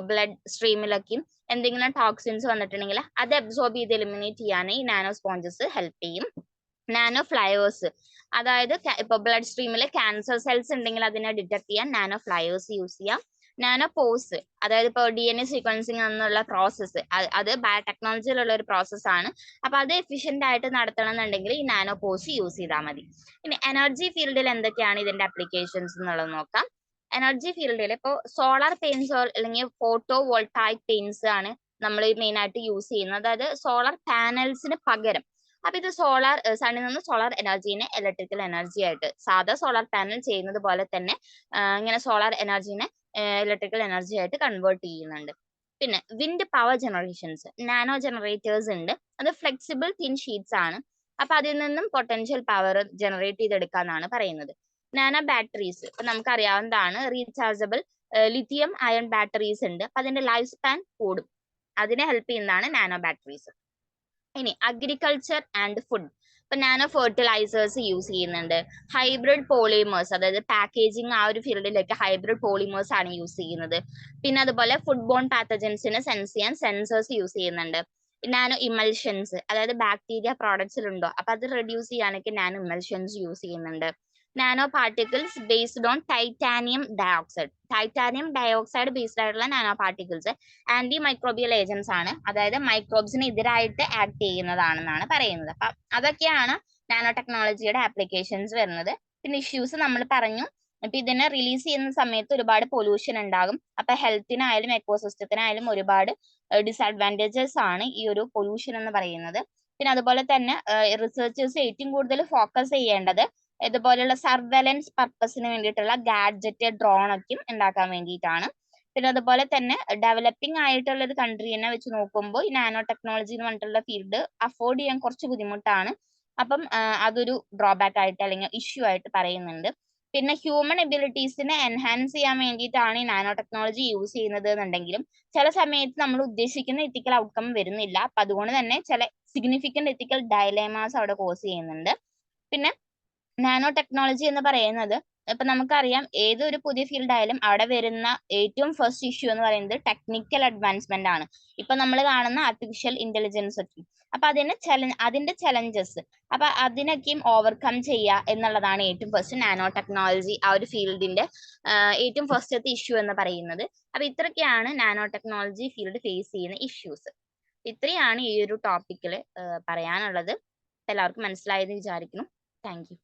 ബ്ലഡ് സ്ട്രീമിലൊക്കെയും എന്തെങ്കിലും ടോക്സിൻസ് വന്നിട്ടുണ്ടെങ്കിൽ അത് അബ്സോർബ് ചെയ്ത് എലിമിനേറ്റ് ചെയ്യാൻ ഈ നാനോ സ്പോഞ്ചസ് ഹെൽപ്പ് ചെയ്യും. നാനോ ഫ്ലയേഴ്സ്, അതായത് ഇപ്പൊ ബ്ലഡ് സ്ട്രീമിൽ ക്യാൻസർ സെൽസ് ഉണ്ടെങ്കിൽ അതിനെ ഡിറ്റക്ട് ചെയ്യാൻ നാനോ ഫ്ലയേഴ്സ് യൂസ് ചെയ്യാം. നാനോ പോസ്, അതായത് ഇപ്പോൾ DNA സീക്വൻസിങ് എന്നുള്ള പ്രോസസ്സ്, അത് ബയോടെക്നോളജിയിലുള്ള ഒരു പ്രോസസ്സാണ്. അപ്പൊ അത് എഫിഷ്യന്റ് ആയിട്ട് നടത്തണം എന്നുണ്ടെങ്കിൽ ഈ നാനോ പോസ് യൂസ് ചെയ്താൽ മതി. ഇനി എനർജി ഫീൽഡിൽ എന്തൊക്കെയാണ് ഇതിന്റെ ആപ്ലിക്കേഷൻസ് എന്നുള്ളത് നോക്കാം. എനർജി ഫീൽഡിൽ ഇപ്പോൾ സോളാർ പെയിൻസ് അല്ലെങ്കിൽ ഫോട്ടോ വോൾട്ടായിക് പെയിൻസ് ആണ് നമ്മൾ മെയിൻ ആയിട്ട് യൂസ് ചെയ്യുന്നത്, അതായത് സോളാർ പാനൽസിന് പകരം. അപ്പൊ ഇത് സണ്ണിൽ നിന്ന് സോളാർ എനർജീനെ ഇലക്ട്രിക്കൽ എനർജി ആയിട്ട് സാധാ സോളാർ പാനൽ ചെയ്യുന്നത് പോലെ തന്നെ ഇങ്ങനെ സോളാർ എനർജീനെ ഇലക്ട്രിക്കൽ എനർജി ആയിട്ട് കൺവേർട്ട് ചെയ്യുന്നുണ്ട്. പിന്നെ wind power generations, nano generators ഉണ്ട്. അത് ഫ്ലെക്സിബിൾ തിൻ ഷീറ്റ്സ് ആണ്. അപ്പൊ അതിൽ നിന്നും പൊട്ടൻഷ്യൽ പവർ ജനറേറ്റ് ചെയ്തെടുക്കാന്നാണ് പറയുന്നത്. നാനോ ബാറ്ററീസ്, ഇപ്പൊ നമുക്കറിയാവുന്നതാണ്, റീചാർജബിൾ ലിഥിയം അയൺ ബാറ്ററീസ് ഉണ്ട്. അപ്പൊ അതിന്റെ ലൈഫ് സ്പാൻ കൂടും, അതിനെ ഹെൽപ്പ് ചെയ്യുന്നതാണ് നാനോ ബാറ്ററീസ്. ഇനി അഗ്രികൾച്ചർ ആൻഡ് ഫുഡ്, ഇപ്പൊ നാനോ ഫെർട്ടിലൈസേഴ്സ് യൂസ് ചെയ്യുന്നുണ്ട്. ഹൈബ്രിഡ് പോളിമേഴ്സ്, അതായത് പാക്കേജിങ് ആ ഒരു ഫീൽഡിലേക്ക് ഹൈബ്രിഡ് പോളിമേഴ്സ് ആണ് യൂസ് ചെയ്യുന്നത്. പിന്നെ അതുപോലെ ഫുഡ് ബോൺ പാത്തജൻസിനെ സെൻസ് ചെയ്യാൻ സെൻസേഴ്സ് യൂസ് ചെയ്യുന്നുണ്ട്. നാനോ ഇമൽഷൻസ്, അതായത് ബാക്ടീരിയ പ്രോഡക്ട്സിലുണ്ടോ അപ്പൊ അത് റെഡ്യൂസ് ചെയ്യാനൊക്കെ നാനോ ഇമൽഷൻസ് യൂസ് ചെയ്യുന്നുണ്ട്. Nano particles based on titanium dioxide based ആയിട്ടുള്ള nano particles anti microbial agents ആണ്, അതായത് മൈക്രോബ്സിന് എതിരായിട്ട് ആക്ട് ചെയ്യുന്നതാണെന്നാണ് പറയുന്നത്. അപ്പൊ അതൊക്കെയാണ് നാനോ ടെക്നോളജിയുടെ ആപ്ലിക്കേഷൻസ് വരുന്നത്. പിന്നെ ഇഷ്യൂസ് നമ്മൾ പറഞ്ഞു. ഇപ്പൊ ഇതിനെ റിലീസ് ചെയ്യുന്ന സമയത്ത് ഒരുപാട് പൊല്യൂഷൻ ഉണ്ടാകും. അപ്പൊ ഹെൽത്തിനായാലും എക്കോസിസ്റ്റത്തിനായാലും ഒരുപാട് ഡിസഡ്വാൻറ്റേജസ് ആണ് ഈ ഒരു പൊല്യൂഷൻ എന്ന് പറയുന്നത്. പിന്നെ അതുപോലെ തന്നെ റിസർച്ചേഴ്സ് ഏറ്റവും കൂടുതൽ ഫോക്കസ് ചെയ്യേണ്ടത് ഇതുപോലെയുള്ള സർവൈലൻസ് പർപ്പസിന് വേണ്ടിയിട്ടുള്ള ഗാഡ്ജറ്റ്, ഡ്രോൺ ഒക്കെ ഉണ്ടാക്കാൻ വേണ്ടിയിട്ടാണ്. പിന്നെ അതുപോലെ തന്നെ ഡെവലപ്പിംഗ് ആയിട്ടുള്ള ഒരു കൺട്രീനെ വെച്ച് നോക്കുമ്പോൾ ഈ നാനോ ടെക്നോളജി എന്ന് പറഞ്ഞിട്ടുള്ള ഫീൽഡ് അഫോർഡ് ചെയ്യാൻ കുറച്ച് ബുദ്ധിമുട്ടാണ്. അപ്പം അതൊരു ഡ്രോബാക്ക് ആയിട്ട് അല്ലെങ്കിൽ ഇഷ്യൂ ആയിട്ട് പറയുന്നുണ്ട്. പിന്നെ ഹ്യൂമൻ എബിലിറ്റീസിനെ എൻഹാൻസ് ചെയ്യാൻ വേണ്ടിയിട്ടാണ് ഈ നാനോ ടെക്നോളജി യൂസ് ചെയ്യുന്നത് എന്നുണ്ടെങ്കിലും ചില സമയത്ത് നമ്മൾ ഉദ്ദേശിക്കുന്ന എത്തിക്കൽ ഔട്ട്കം വരുന്നില്ല. അപ്പൊ അതുകൊണ്ട് തന്നെ ചില സിഗ്നിഫിക്കന്റ് എത്തിക്കൽ ഡയലേമാസ് അവിടെ കോസ് ചെയ്യുന്നുണ്ട്. പിന്നെ നാനോ ടെക്നോളജി എന്ന് പറയുന്നത് ഇപ്പൊ നമുക്കറിയാം ഏതൊരു പുതിയ ഫീൽഡ് ആയാലും അവിടെ വരുന്ന ഏറ്റവും ഫസ്റ്റ് ഇഷ്യൂ എന്ന് പറയുന്നത് ടെക്നിക്കൽ അഡ്വാൻസ്മെന്റ് ആണ്. ഇപ്പൊ നമ്മൾ കാണുന്ന ആർട്ടിഫിഷ്യൽ ഇന്റലിജൻസ് ഒക്കെ. അപ്പൊ അതിന്റെ ചലഞ്ചസ് അപ്പൊ അതിനൊക്കെയും ഓവർകം ചെയ്യുക എന്നുള്ളതാണ് ഏറ്റവും ഫസ്റ്റ് നാനോ ടെക്നോളജി ആ ഒരു ഫീൽഡിന്റെ ഏറ്റവും ഫസ്റ്റത്തെ ഇഷ്യൂ എന്ന് പറയുന്നത്. അപ്പൊ ഇത്രയൊക്കെയാണ് നാനോ ടെക്നോളജി ഫീൽഡ് ഫേസ് ചെയ്യുന്ന ഇഷ്യൂസ്. ഇത്രയാണ് ഈ ഒരു ടോപ്പിക്കിൽ പറയാനുള്ളത്. എല്ലാവർക്കും മനസ്സിലായെന്ന് വിചാരിക്കുന്നു. Thank you.